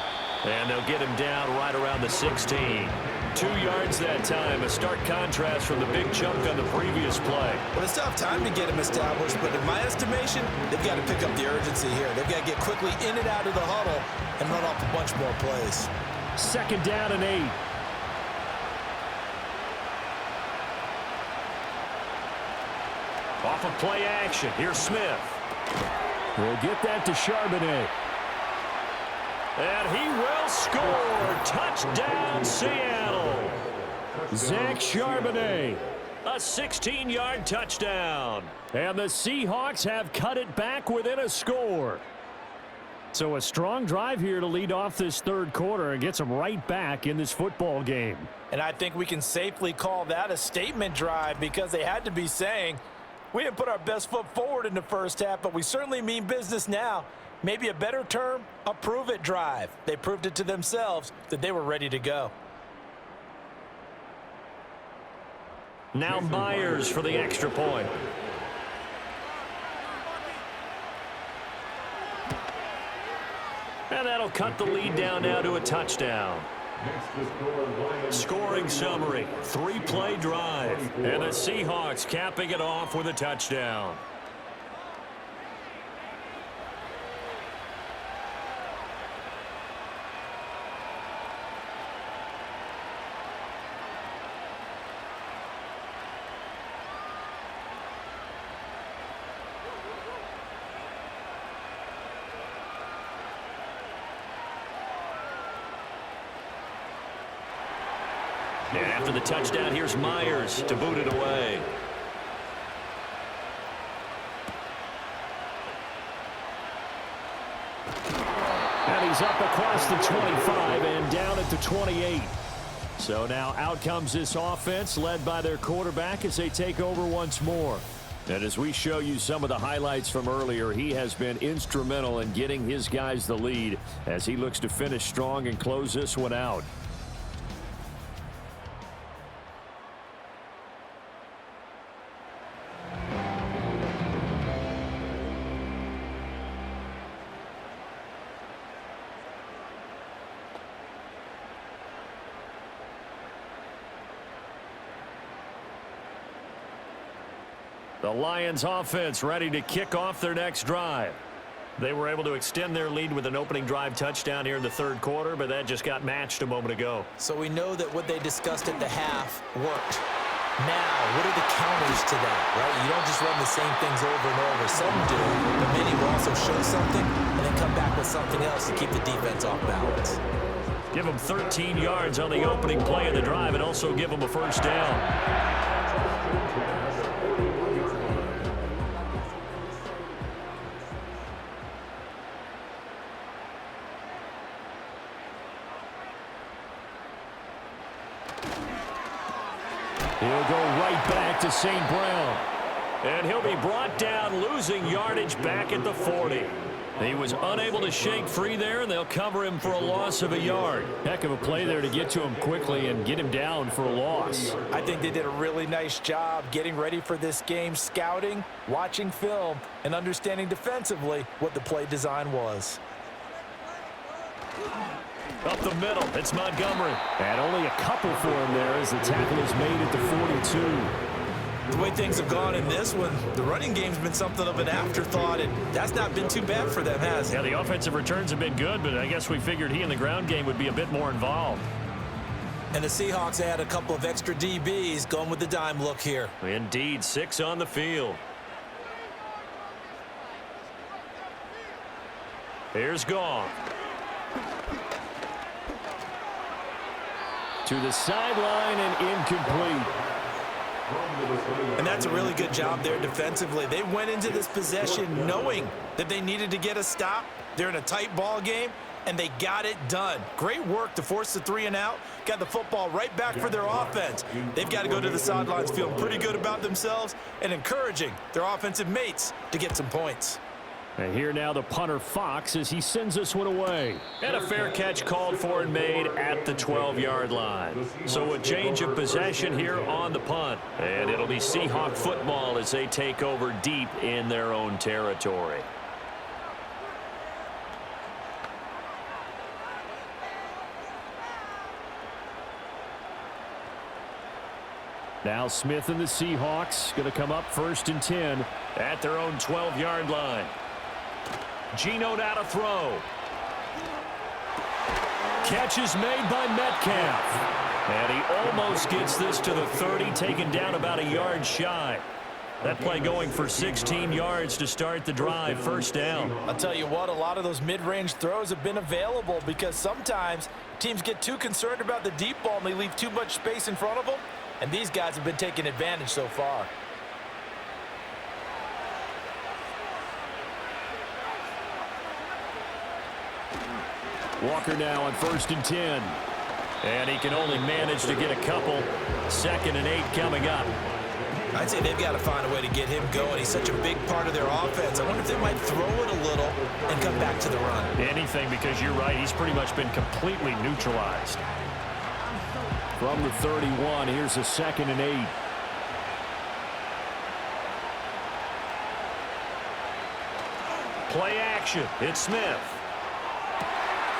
Speaker 4: And they'll get him down right around the 16. 2 yards that time, a stark contrast from the big chunk on the previous play.
Speaker 3: Well, it's tough time to get him established, but in my estimation, they've got to pick up the urgency here. They've got to get quickly in and out of the huddle and run off a bunch more plays.
Speaker 2: Second down and 8.
Speaker 4: Off of play action, here's Smith.
Speaker 2: We'll get that to Charbonnet.
Speaker 4: And he will score. Touchdown, Seattle.
Speaker 2: Zach Charbonnet.
Speaker 4: A 16-yard touchdown.
Speaker 2: And the Seahawks have cut it back within a score. So a strong drive here to lead off this third quarter and gets them right back in this football game.
Speaker 3: And I think we can safely call that a statement drive because they had to be saying, we didn't put our best foot forward in the first half, but we certainly mean business now. Maybe a better term, a prove-it drive. They proved it to themselves that they were ready to go.
Speaker 4: Now Myers for the extra point. And that'll cut the lead down now to a touchdown. Scoring summary, 3-play drive. And the Seahawks capping it off with a touchdown. And after the touchdown, here's Myers to boot it away.
Speaker 2: And he's up across the 25 and down at the 28. So now out comes this offense led by their quarterback as they take over once more. And as we show you some of the highlights from earlier, he has been instrumental in getting his guys the lead as he looks to finish strong and close this one out. The Lions offense ready to kick off their next drive. They were able to extend their lead with an opening drive touchdown here in the third quarter, but that just got matched a moment ago.
Speaker 3: So we know that what they discussed at the half worked. Now, what are the counters to that, right? You don't just run the same things over and over. Some do, but many will also show something and then come back with something else to keep the defense off balance.
Speaker 2: Give them 13 yards on the opening play of the drive and also give them a first down. He'll go right back to St. Brown. And he'll be brought down, losing yardage back at the 40. He was unable to shake free there, and they'll cover him for a loss of a yard. Heck of a play there to get to him quickly and get him down for a loss.
Speaker 3: I think they did a really nice job getting ready for this game, scouting, watching film, and understanding defensively what the play design was.
Speaker 2: Up the middle, it's Montgomery. And only a couple for him there as the tackle is made at the 42.
Speaker 3: The way things have gone in this one, the running game's been something of an afterthought, and that's not been too bad for them, has it?
Speaker 2: Yeah, the offensive returns have been good, but I guess we figured he in the ground game would be a bit more involved.
Speaker 3: And the Seahawks had a couple of extra DBs going with the dime look here.
Speaker 2: Indeed, 6 on the field. Here's Goff. To the sideline and incomplete.
Speaker 3: And that's a really good job there defensively. They went into this possession knowing that they needed to get a stop. They're in a tight ball game, and they got it done. Great work to force the 3 and out. Got the football right back for their offense. They've got to go to the sidelines feeling pretty good about themselves and encouraging their offensive mates to get some points.
Speaker 2: And here now the punter Fox as he sends this one away. And a fair catch called for and made at the 12-yard line. So a change of possession here on the punt. And it'll be Seahawk football as they take over deep in their own territory. Now Smith and the Seahawks going to come up 1st and 10 at their own 12-yard line. Geno now to throw. Catch is made by Metcalf. And he almost gets this to the 30, taken down about a yard shy. That play going for 16 yards to start the drive, 1st down.
Speaker 3: I'll tell you what, a lot of those mid-range throws have been available because sometimes teams get too concerned about the deep ball and they leave too much space in front of them. And these guys have been taking advantage so far.
Speaker 2: Walker now on 1st and 10. And he can only manage to get a couple. 2nd and 8 coming up.
Speaker 3: I'd say they've got to find a way to get him going. He's such a big part of their offense. I wonder if they might throw it a little and come back to the run.
Speaker 2: Anything, because you're right. He's pretty much been completely neutralized. From the 31, here's a 2nd and 8. Play action. It's Smith.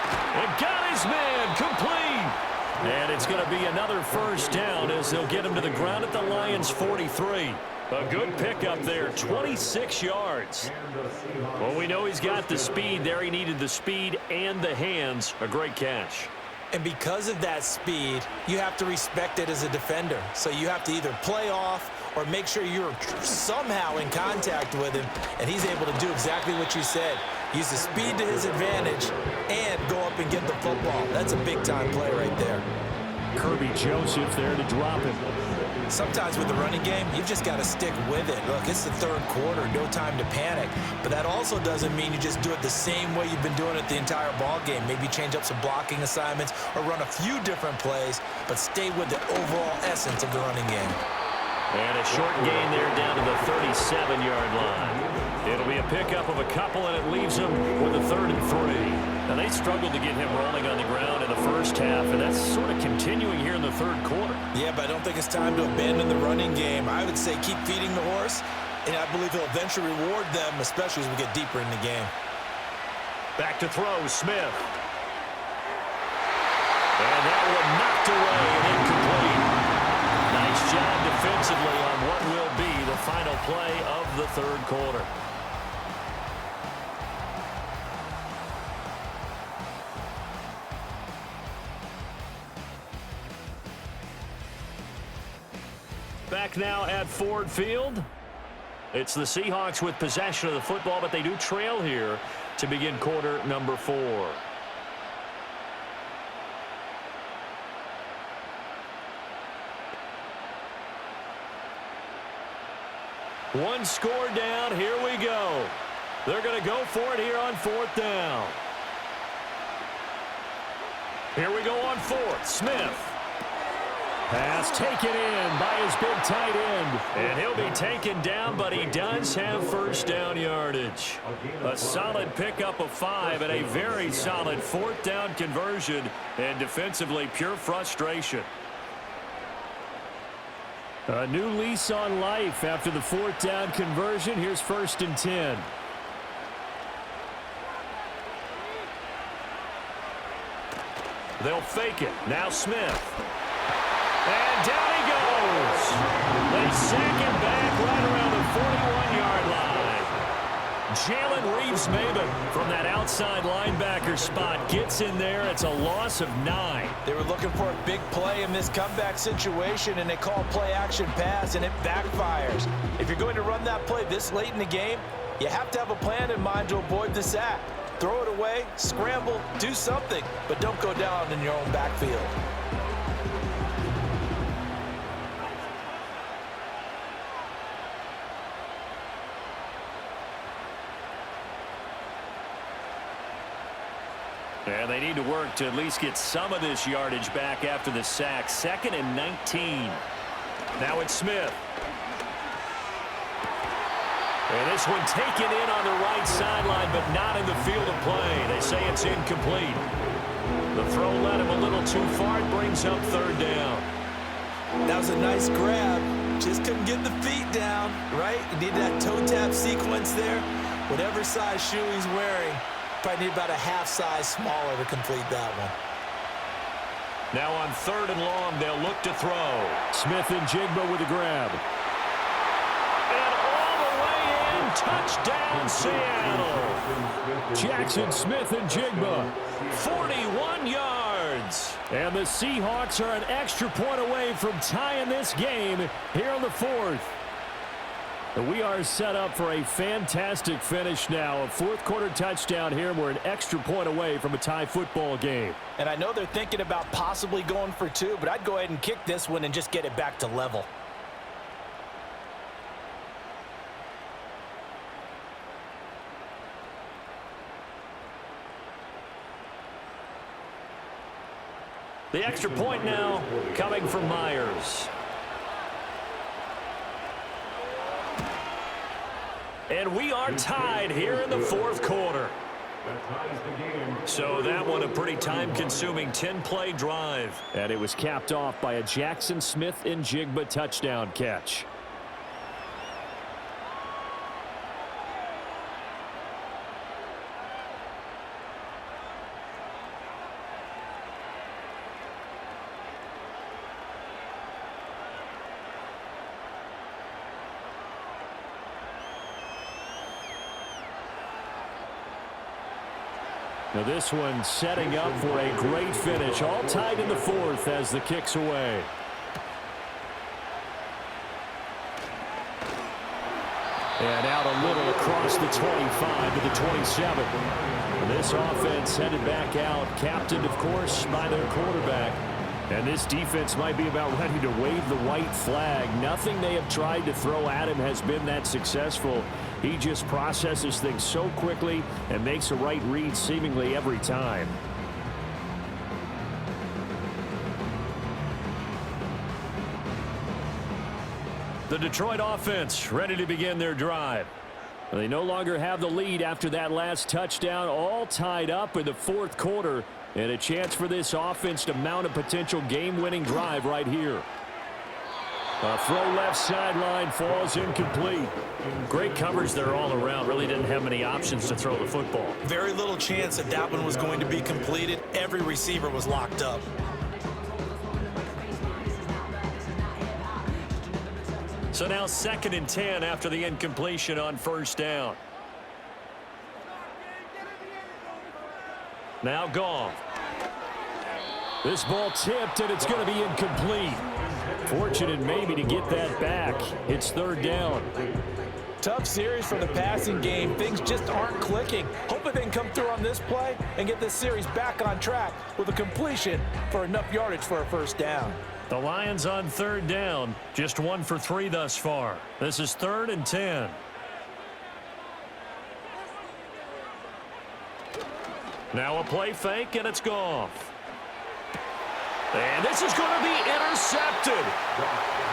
Speaker 2: And got his man complete. And it's going to be another 1st down as they'll get him to the ground at the Lions' 43. A good pickup there, 26 yards. Well, we know he's got the speed there. He needed the speed and the hands. A great catch.
Speaker 3: And because of that speed, you have to respect it as a defender. So you have to either play off or make sure you're somehow in contact with him. And he's able to do exactly what you said. Use the speed to his advantage and go up and get the football. That's a big-time play right there.
Speaker 2: Kirby Joseph there to drop him.
Speaker 3: Sometimes with the running game, you've just got to stick with it. Look, it's the third quarter, no time to panic. But that also doesn't mean you just do it the same way you've been doing it the entire ball game. Maybe change up some blocking assignments or run a few different plays, but stay with the overall essence of the running game.
Speaker 4: And a short gain there down to the 37-yard line. It'll be a pickup of a couple, and it leaves them with a 3rd and 3. Now, they struggled to get him rolling on the ground in the first half, and that's sort of continuing here in the third quarter.
Speaker 3: Yeah, but I don't think it's time to abandon the running game. I would say keep feeding the horse, and I believe he'll eventually reward them, especially as we get deeper in the game.
Speaker 4: Back to throw, Smith. And that one knocked away and incomplete. Nice job defensively on what will be the final play of the third quarter. Back now at Ford Field. It's the Seahawks with possession of the football, but they do trail here to begin quarter number 4. One score down. Here we go. They're going to go for it here on 4th down. Here we go on 4th. Smith. Pass taken in by his big tight end. And he'll be taken down, but he does have first down yardage. A solid pickup of 5 and a very solid 4th down conversion. And defensively, pure frustration.
Speaker 2: A new lease on life after the 4th down conversion. Here's 1st and 10.
Speaker 4: They'll fake it. Now Smith. And down he goes. They sack him back right around the 41-yard line. Jalen Reeves-Maybin from that outside linebacker spot gets in there. It's a loss of 9.
Speaker 3: They were looking for a big play in this comeback situation, and they call play-action pass, and it backfires. If you're going to run that play this late in the game, you have to have a plan in mind to avoid the sack. Throw it away, scramble, do something, but don't go down in your own backfield.
Speaker 4: And they need to work to at least get some of this yardage back after the sack. 2nd and 19. Now it's Smith. And this one taken in on the right sideline, but not in the field of play. They say it's incomplete. The throw led him a little too far. It brings up 3rd down.
Speaker 3: That was a nice grab. Just couldn't get the feet down, right? You need that toe tap sequence there. Whatever size shoe he's wearing, probably need about a half size smaller to complete that one.
Speaker 4: Now on 3rd and long, they'll look to throw.
Speaker 2: Smith and Jigba with a grab.
Speaker 4: And all the way in, touchdown Seattle.
Speaker 2: Jackson Smith and Jigba.
Speaker 4: 41 yards.
Speaker 2: And the Seahawks are an extra point away from tying this game here in the 4th. We are set up for a fantastic finish now. A 4th quarter touchdown here. We're an extra point away from a tie football game.
Speaker 3: And I know they're thinking about possibly going for 2, but I'd go ahead and kick this one and just get it back to level.
Speaker 4: The extra point now coming from Myers. And we are tied here in the 4th quarter. So that one a pretty time-consuming 10-play drive.
Speaker 2: And it was capped off by a Jackson Smith and Jigba touchdown catch. Now this one setting up for a great finish. All tied in the 4th as the kick's away. And out a little across the 25 to the 27. And this offense headed back out, captained, of course, by their quarterback. And this defense might be about ready to wave the white flag. Nothing they have tried to throw at him has been that successful. He just processes things so quickly and makes a right read seemingly every time. The Detroit offense ready to begin their drive. They no longer have the lead after that last touchdown, all tied up in the fourth quarter. And a chance for this offense to mount a potential game-winning drive right here. A throw left sideline falls incomplete.
Speaker 4: Great coverage there all around. Really didn't have many options to throw the football.
Speaker 3: Very little chance that one was going to be completed. Every receiver was locked up.
Speaker 4: So now 2nd and 10 after the incompletion on first down. Now Goff.
Speaker 2: This ball tipped, and it's going to be incomplete. Fortunate maybe to get that back. It's 3rd down.
Speaker 3: Tough series for the passing game. Things just aren't clicking. Hoping they can come through on this play and get this series back on track with a completion for enough yardage for a first down.
Speaker 4: The Lions on 3rd down. Just 1 for 3 thus far. This is 3rd and 10. Now a play fake, and it's Goff. And this is going to be intercepted.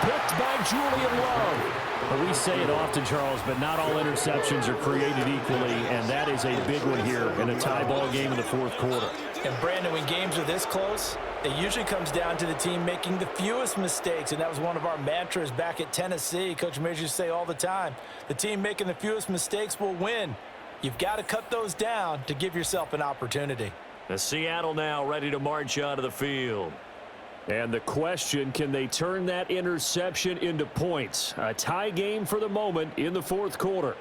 Speaker 2: Picked by Julian Love. Well, we say it often, Charles, but not all interceptions are created equally, and that is a big one here in a tie ball game in the fourth quarter.
Speaker 3: And Brandon, when games are this close, it usually comes down to the team making the fewest mistakes, and that was one of our mantras back at Tennessee. Coach Major used to say all the time, the team making the fewest mistakes will win. You've got to cut those down to give yourself an opportunity.
Speaker 4: The Seattle now ready to march out of the field.
Speaker 2: And the question, can they turn that interception into points? A tie game for the moment in the fourth quarter.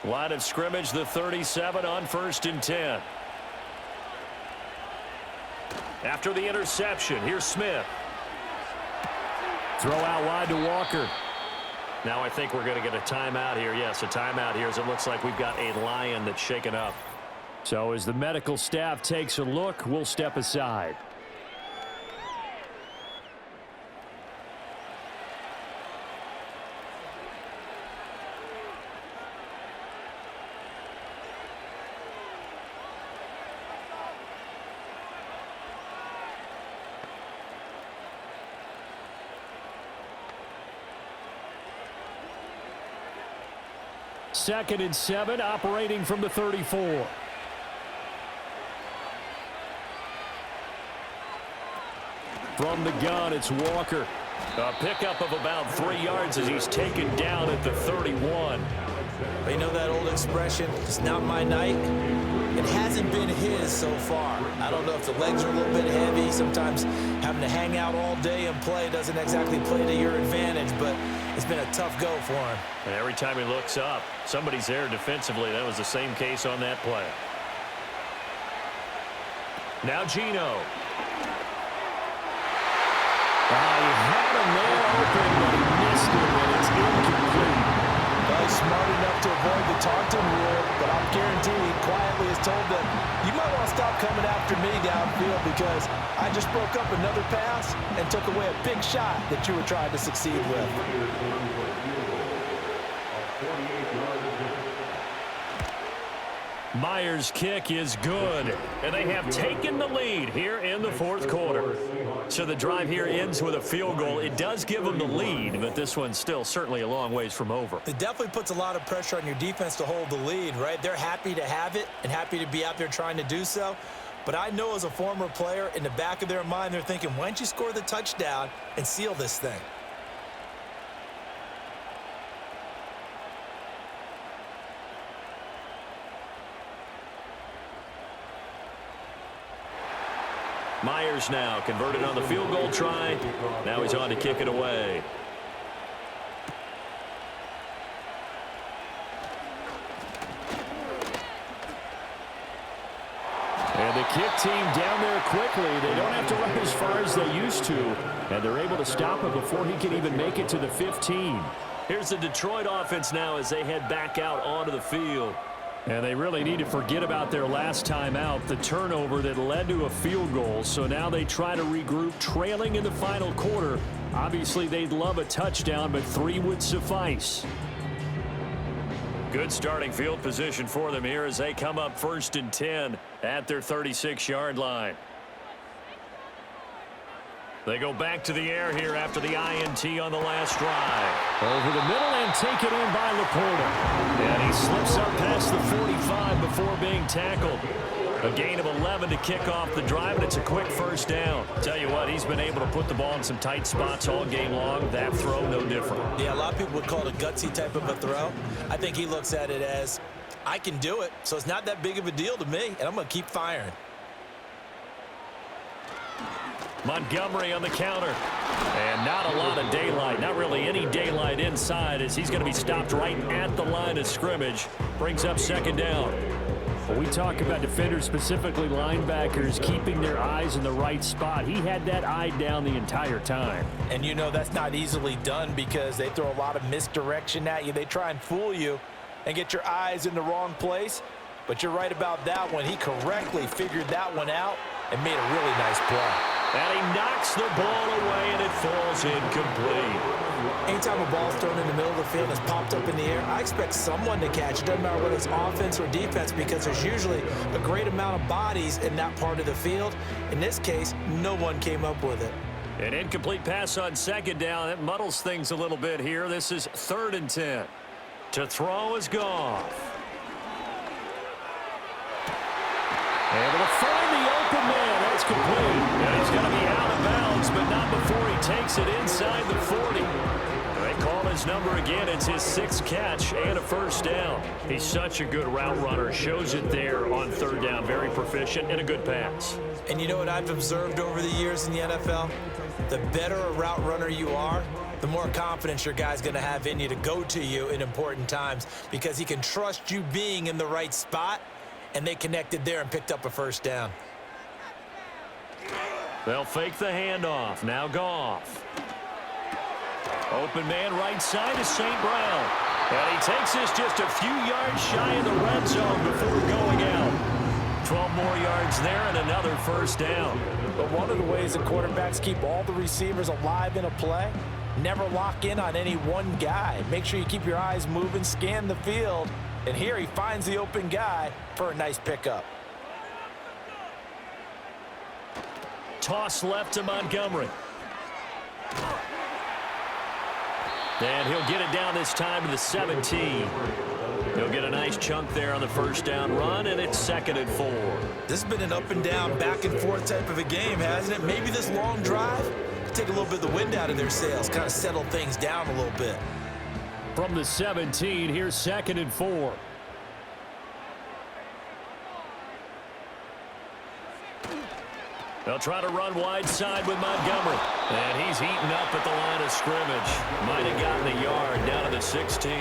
Speaker 4: Line of scrimmage, the 37 on 1st and 10. After the interception, here's Smith.
Speaker 2: Throw out wide to Walker.
Speaker 4: Now I think we're going to get a timeout here. Yes, a timeout here as it looks like we've got a Lion that's shaken up.
Speaker 2: So as the medical staff takes a look, we'll step aside. Second and 7, operating from the 34. From the gun, it's Walker.
Speaker 4: A pickup of about 3 yards as he's taken down at the 31.
Speaker 3: You know that old expression, it's not my night? It hasn't been his so far. I don't know if the legs are a little bit heavy. Sometimes having to hang out all day and play doesn't exactly play to your advantage, but it's been a tough go for him.
Speaker 4: And every time he looks up, somebody's there defensively. That was the same case on that play. Now Geno.
Speaker 2: He had him there open, but he missed it, and it's incomplete.
Speaker 3: He's smart enough to avoid the taunting rule, but I'm guaranteed he quietly has told them, you might want to stop coming after me downfield because I just broke up another pass and took away a big shot that you were trying to succeed with.
Speaker 4: Myers' kick is good, and they have taken the lead here in the fourth quarter. So the drive here ends with a field goal. It does give them the lead, but this one's still certainly a long ways from over.
Speaker 3: It definitely puts a lot of pressure on your defense to hold the lead, right? They're happy to have it and happy to be out there trying to do so. But I know as a former player, in the back of their mind, they're thinking, why don't you score the touchdown and seal this thing?
Speaker 4: Myers now converted on the field goal try. Now he's on to kick it away.
Speaker 2: And The kick team down there quickly. They don't have to run as far as they used to, and they're able to stop it before he can even make it to the 15.
Speaker 4: Here's the Detroit offense now as they head back out onto the field.
Speaker 2: And they really need to forget about their last time out, the turnover that led to a field goal. So now they try to regroup, trailing in the final quarter. Obviously, they'd love a touchdown, but 3 would suffice.
Speaker 4: Good starting field position for them here as they come up 1st and 10 at their 36-yard line. They go back to the air here after the INT on the last drive.
Speaker 2: Over the middle and taken in by Laporta.
Speaker 4: And he slips up past the 45 before being tackled. A gain of 11 to kick off the drive, and it's a quick first down. Tell you what, he's been able to put the ball in some tight spots all game long. That throw, no different.
Speaker 3: Yeah, a lot of people would call it a gutsy type of a throw. I think he looks at it as, I can do it, so it's not that big of a deal to me, and I'm going to keep firing.
Speaker 4: Montgomery on the counter. And not a lot of daylight. Not really any daylight inside as he's going to be stopped right at the line of scrimmage. Brings up 2nd down.
Speaker 2: When we talk about defenders, specifically linebackers, keeping their eyes in the right spot. He had that eye down the entire time.
Speaker 3: And you know that's not easily done because they throw a lot of misdirection at you. They try and fool you and get your eyes in the wrong place. But you're right about that one. He correctly figured that one out and made a really nice play.
Speaker 4: And he knocks the ball away, and it falls incomplete.
Speaker 3: Anytime a ball's thrown in the middle of the field and it's popped up in the air, I expect someone to catch it. Doesn't matter whether it's offense or defense because there's usually a great amount of bodies in that part of the field. In this case, no one came up with it.
Speaker 4: An incomplete pass on 2nd down. That muddles things a little bit here. This is 3rd and 10. To throw is Goff.
Speaker 2: Able to find the open man. That's complete.
Speaker 4: And he's going to be out of bounds, but not before he takes it inside the 40. They call his number again. It's his 6th catch and a first down. He's such a good route runner. Shows it there on 3rd down. Very proficient and a good pass.
Speaker 3: And you know what I've observed over the years in the NFL? The better a route runner you are, the more confidence your guy's going to have in you to go to you in important times because he can trust you being in the right spot. And they connected there and picked up a first down.
Speaker 4: They'll fake the handoff. Now Goff. Open man right side is St. Brown. And he takes this just a few yards shy of the red zone before going out. 12 more yards there and another first down.
Speaker 3: But one of the ways that quarterbacks keep all the receivers alive in a play, never lock in on any one guy. Make sure you keep your eyes moving, scan the field. And here he finds the open guy for a nice pickup.
Speaker 4: Toss left to Montgomery. And he'll get it down this time to the 17. He'll get a nice chunk there on the first down run, and it's 2nd and 4.
Speaker 3: This has been an up and down, back and forth type of a game, hasn't it? Maybe this long drive could take a little bit of the wind out of their sails, kind of settle things down a little bit.
Speaker 2: From the 17, here's 2nd and 4.
Speaker 4: They'll try to run wide side with Montgomery. And he's eaten up at the line of scrimmage. Might have gotten a yard down to the 16.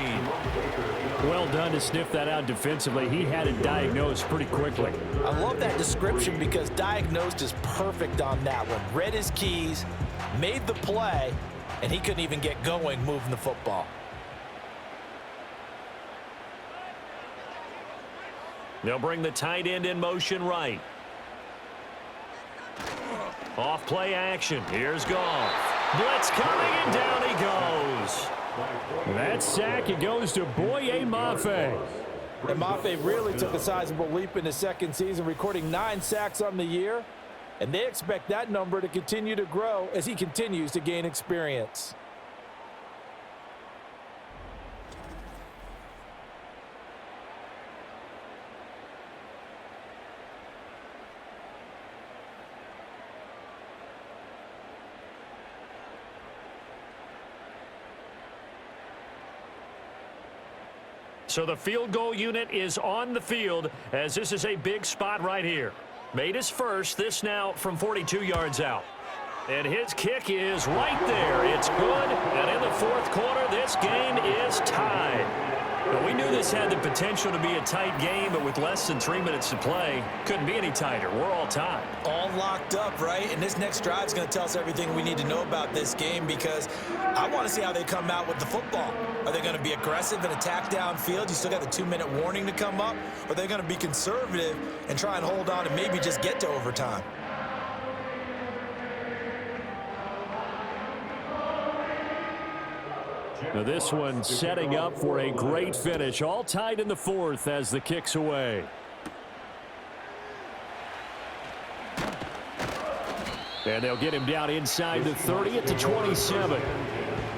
Speaker 2: Well done to sniff that out defensively. He had it diagnosed pretty quickly.
Speaker 3: I love that description because diagnosed is perfect on that one. Read his keys, made the play, and he couldn't even get going moving the football.
Speaker 4: They'll bring the tight end in motion right. Off play action. Here's Goff. Blitz coming, and down he goes.
Speaker 2: That sack, it goes to Boye Mafe.
Speaker 3: And Mafe really took a sizable leap in his 2nd season, recording 9 sacks on the year. And they expect that number to continue to grow as he continues to gain experience.
Speaker 4: So the field goal unit is on the field as this is a big spot right here. Made his first, this now from 42 yards out. And his kick is right there. It's good. And in the 4th quarter, this game is tied. Well, we knew this had the potential to be a tight game, but with less than 3 minutes to play, couldn't be any tighter. We're all tied.
Speaker 3: All locked up, right? And this next drive is going to tell us everything we need to know about this game, because I want to see how they come out with the football. Are they going to be aggressive and attack downfield? You still got the 2-minute warning to come up? Or are they going to be conservative and try and hold on and maybe just get to overtime?
Speaker 2: Now this one setting up for a great finish. All tied in the fourth as the kick's away. And they'll get him down inside the 30 at the 27.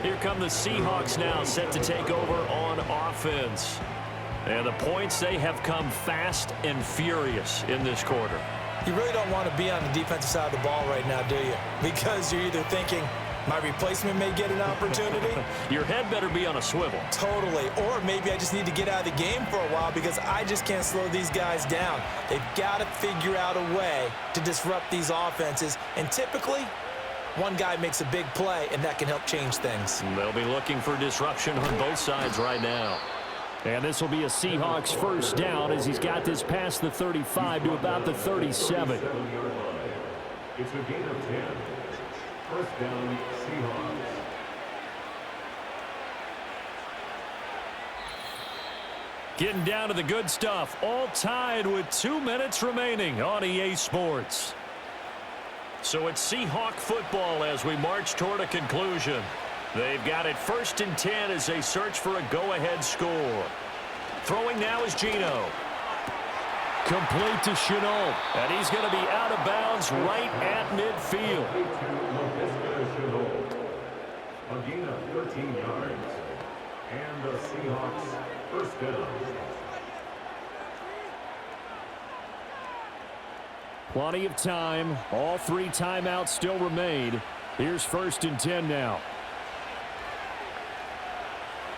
Speaker 2: Here come the Seahawks now, set to take over on offense. And the points, they have come fast and furious in this quarter.
Speaker 3: You really don't want to be on the defensive side of the ball right now, do you? Because you're either thinking, my replacement may get an opportunity.
Speaker 4: Your head better be on a swivel.
Speaker 3: Totally. Or maybe I just need to get out of the game for a while because I just can't slow these guys down. They've got to figure out a way to disrupt these offenses. And typically, one guy makes a big play, and that can help change things.
Speaker 4: They'll be looking for disruption on both sides right now.
Speaker 2: And this will be a Seahawks first down as he's got this past the 35 to about the 37.
Speaker 6: It's a gain of 10. First down, Seahawks.
Speaker 2: Getting down to the good stuff. All tied with 2 minutes remaining on EA Sports.
Speaker 4: So it's Seahawk football as we march toward a conclusion. They've got it 1st and 10 as they search for a go-ahead score. Throwing now is Geno.
Speaker 2: Complete to Chenault.
Speaker 4: And he's going to be out of bounds right at midfield.
Speaker 6: A gain of 13 yards. And the Seahawks first down.
Speaker 2: Plenty of time. All 3 timeouts still remain. Here's 1st and 10 now.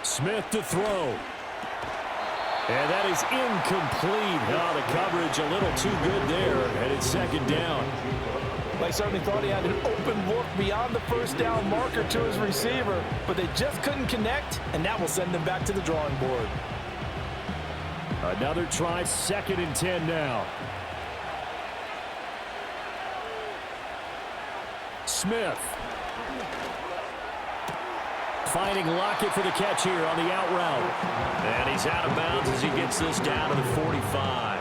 Speaker 2: Smith to throw. And that is incomplete. Oh, the coverage a little too good there, and it's 2nd down.
Speaker 3: They certainly thought he had an open look beyond the first down marker to his receiver, but they just couldn't connect, and that will send them back to the drawing board.
Speaker 2: Another try, 2nd and 10 now. Smith. Finding Lockett for the catch here on the out route.
Speaker 4: And he's out of bounds as he gets this down to the 45.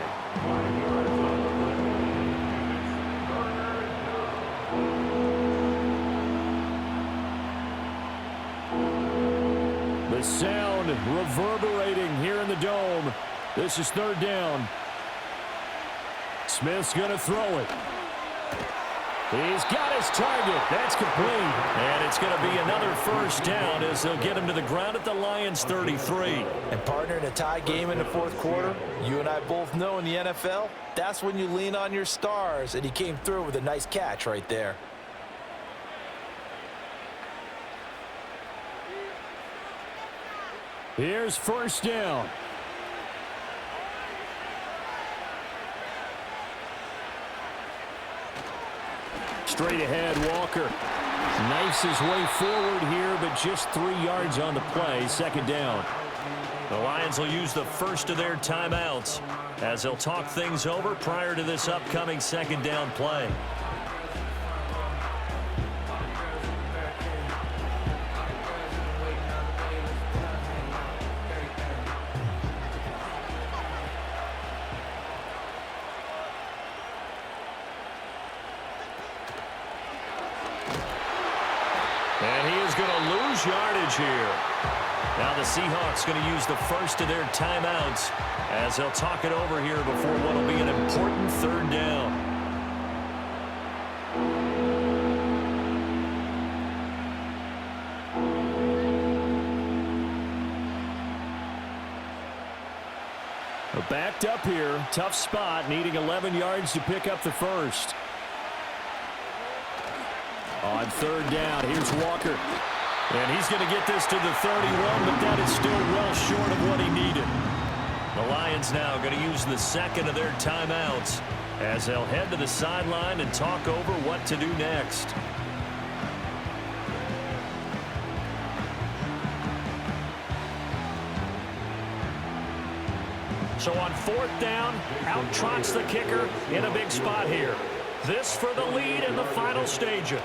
Speaker 2: The sound reverberating here in the dome. This is 3rd down. Smith's going to throw it. He's got his target. That's complete.
Speaker 4: And it's going to be another 1st down as they'll get him to the ground at the Lions' 33.
Speaker 3: And partner, in a tie game in the 4th quarter, you and I both know in the NFL, that's when you lean on your stars, and he came through with a nice catch right there.
Speaker 2: Here's 1st down. Straight ahead, Walker knifes his way forward here, but just 3 yards on the play. 2nd down.
Speaker 4: The Lions will use the first of their timeouts as they'll talk things over prior to this upcoming 2nd down play. And he is going to lose yardage here. Now the Seahawks going to use the first of their timeouts as they'll talk it over here before what will be an important 3rd down.
Speaker 2: Backed up here. Tough spot, needing 11 yards to pick up the first. On 3rd down, here's Walker. And he's going to get this to the 31, but that is still well short of what he needed. The Lions now going to use the 2nd of their timeouts as they'll head to the sideline and talk over what to do next.
Speaker 4: So on 4th down, out trots the kicker in a big spot here. This for the lead in the final stages.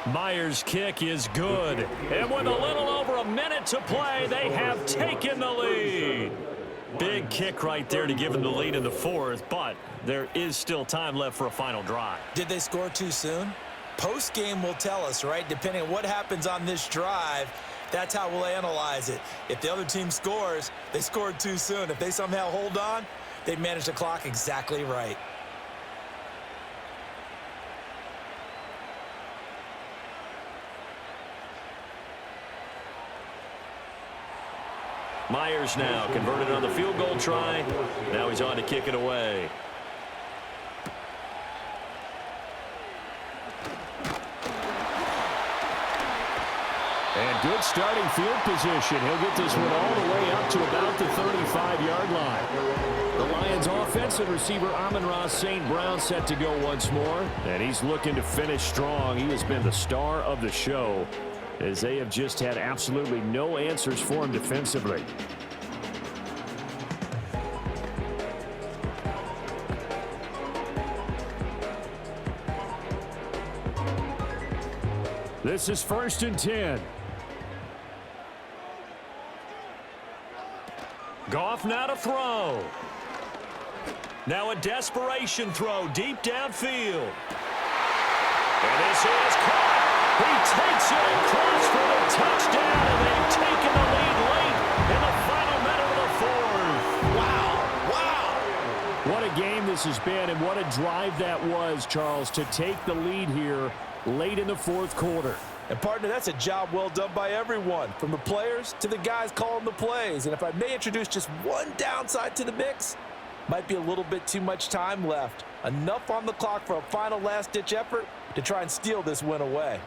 Speaker 4: Myers' kick is good. And with a little over a minute to play, they have taken the lead. Big kick right there to give them the lead in the 4th, but there is still time left for a final drive.
Speaker 3: Did they score too soon? Post-game will tell us, right? Depending on what happens on this drive, that's how we'll analyze it. If the other team scores, they scored too soon. If they somehow hold on, they managed the clock exactly right.
Speaker 4: Myers now converted on the field goal try. Now he's on to kick it away. And good starting field position. He'll get this one all the way up to about the 35-yard line. The Lions offensive receiver Amon-Ra St. Brown set to go once more. And he's looking to finish strong. He has been the star of the show, as they have just had absolutely no answers for him defensively. This is 1st and 10. Goff now to throw. Now a desperation throw deep downfield. And this is caught. He takes it across for the touchdown, and they've taken the lead late in the final minute of the 4th. Wow. What a game this has been, and what a drive that was, Charles, to take the lead here late in the 4th quarter.
Speaker 3: And, partner, that's a job well done by everyone, from the players to the guys calling the plays. And if I may introduce just one downside to the mix, might be a little bit too much time left. Enough on the clock for a final last-ditch effort to try and steal this win away.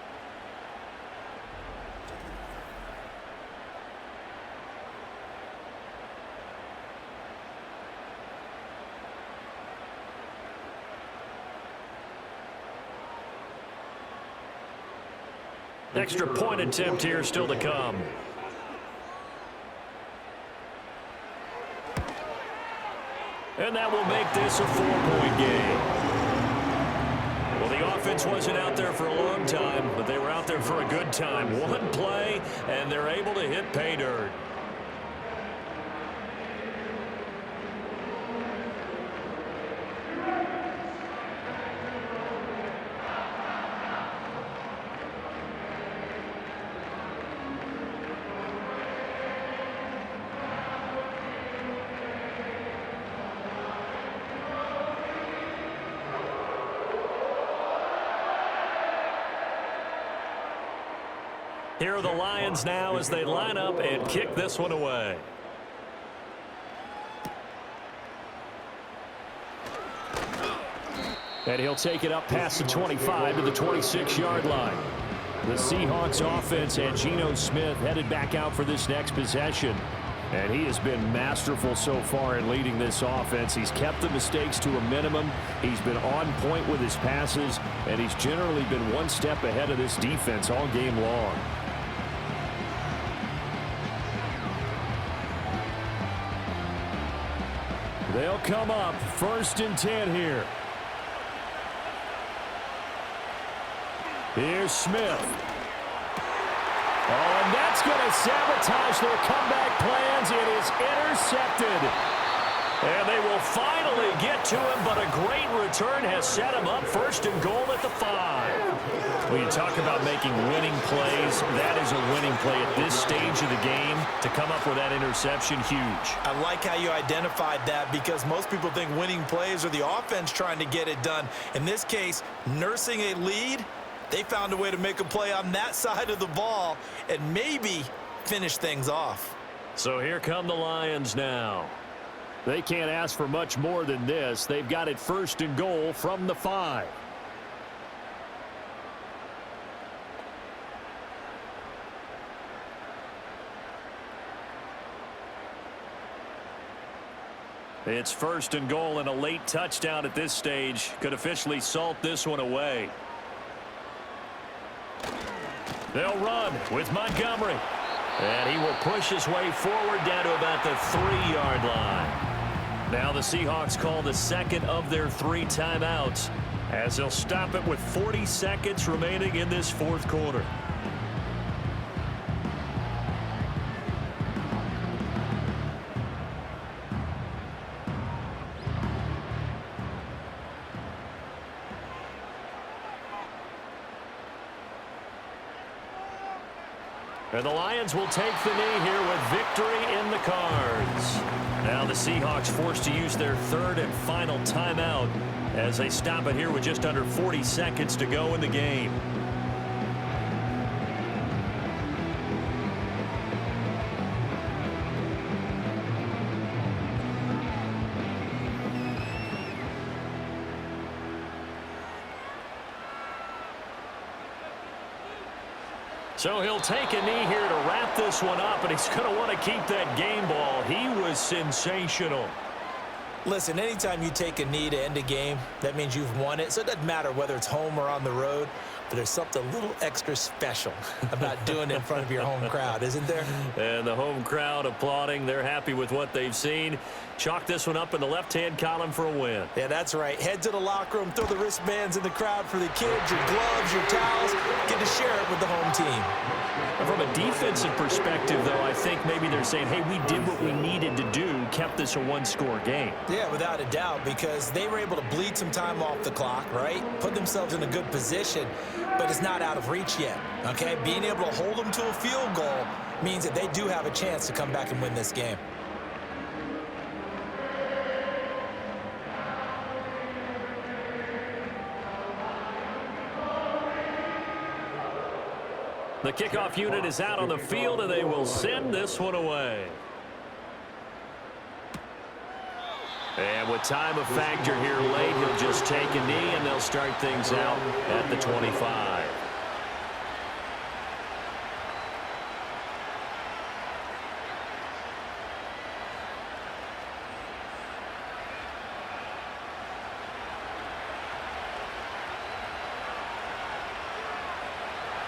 Speaker 4: Extra point attempt here still to come. And that will make this a 4-point game. Well, the offense wasn't out there for a long time, but they were out there for a good time. One play, and they're able to hit pay dirt. Here are the Lions now as they line up and kick this one away. And he'll take it up past the 25 to the 26-yard line. The Seahawks offense and Geno Smith headed back out for this next possession. And he has been masterful so far in leading this offense. He's kept the mistakes to a minimum. He's been on point with his passes, and he's generally been one step ahead of this defense all game long. They'll come up 1st and 10 here. Here's Smith. Oh, and that's going to sabotage their comeback plans. It is intercepted. And they will finally get to him, but a great return has set him up 1st and goal at the 5. When you talk about making winning plays, that is a winning play at this stage of the game. To come up with that interception, huge.
Speaker 3: I like how you identified that, because most people think winning plays are the offense trying to get it done. In this case, nursing a lead, they found a way to make a play on that side of the ball and maybe finish things off.
Speaker 4: So here come the Lions now. They can't ask for much more than this. They've got it 1st and goal from the 5. It's 1st and goal, and a late touchdown at this stage could officially salt this one away. They'll run with Montgomery. And he will push his way forward down to about the 3-yard line. Now the Seahawks call the second of their 3 timeouts as they'll stop it with 40 seconds remaining in this fourth quarter. And the Lions will take the knee here with victory in the cards. Now the Seahawks forced to use their 3rd and final timeout as they stop it here with just under 40 seconds to go in the game. So he'll take a knee here to wrap this one up, and he's going to want to keep that game ball. He was sensational.
Speaker 3: Listen, anytime you take a knee to end a game, that means you've won it. So it doesn't matter whether it's home or on the road, but there's something a little extra special about doing it in front of your home crowd, isn't there?
Speaker 4: And the home crowd applauding. They're happy with what they've seen. Chalk this one up in the left-hand column for a win.
Speaker 3: Yeah, that's right. Head to the locker room, throw the wristbands in the crowd for the kids, your gloves, your towels. Get to share it with the home team.
Speaker 4: From a defensive perspective, though, I think maybe they're saying, hey, we did what we needed to do, kept this a one-score game.
Speaker 3: Yeah, without a doubt, because they were able to bleed some time off the clock, right? Put themselves in a good position, but it's not out of reach yet, okay? Being able to hold them to a field goal means that they do have a chance to come back and win this game.
Speaker 4: The kickoff unit is out on the field, and they will send this one away. And with time a factor here late, he'll just take a knee, and they'll start things out at the 25.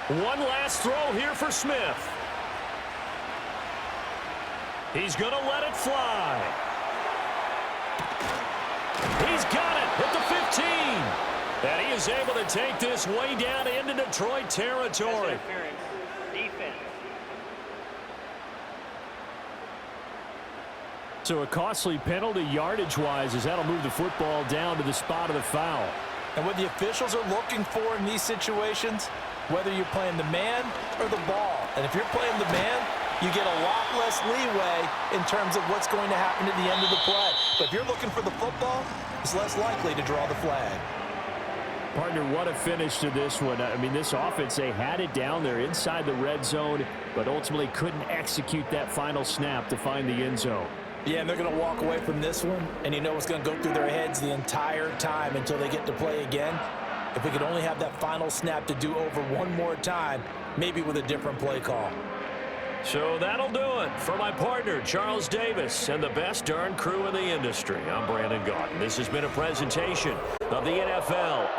Speaker 4: One last throw here for Smith. He's going to let it fly. He's got it at the 15. And he is able to take this way down into Detroit territory.
Speaker 2: So a costly penalty yardage-wise as that'll move the football down to the spot of the foul.
Speaker 3: And what the officials are looking for in these situations, whether you're playing the man or the ball. And if you're playing the man, you get a lot less leeway in terms of what's going to happen at the end of the play. But if you're looking for the football, it's less likely to draw the flag.
Speaker 2: Partner, what a finish to this one. I mean, this offense, they had it down there inside the red zone, but ultimately couldn't execute that final snap to find the end zone.
Speaker 3: Yeah, and they're going to walk away from this one, and you know what's going to go through their heads the entire time until they get to play again. If we could only have that final snap to do over one more time, maybe with a different play call.
Speaker 4: So that'll do it for my partner, Charles Davis, and the best darn crew in the industry. I'm Brandon Gaudin. This has been a presentation of the NFL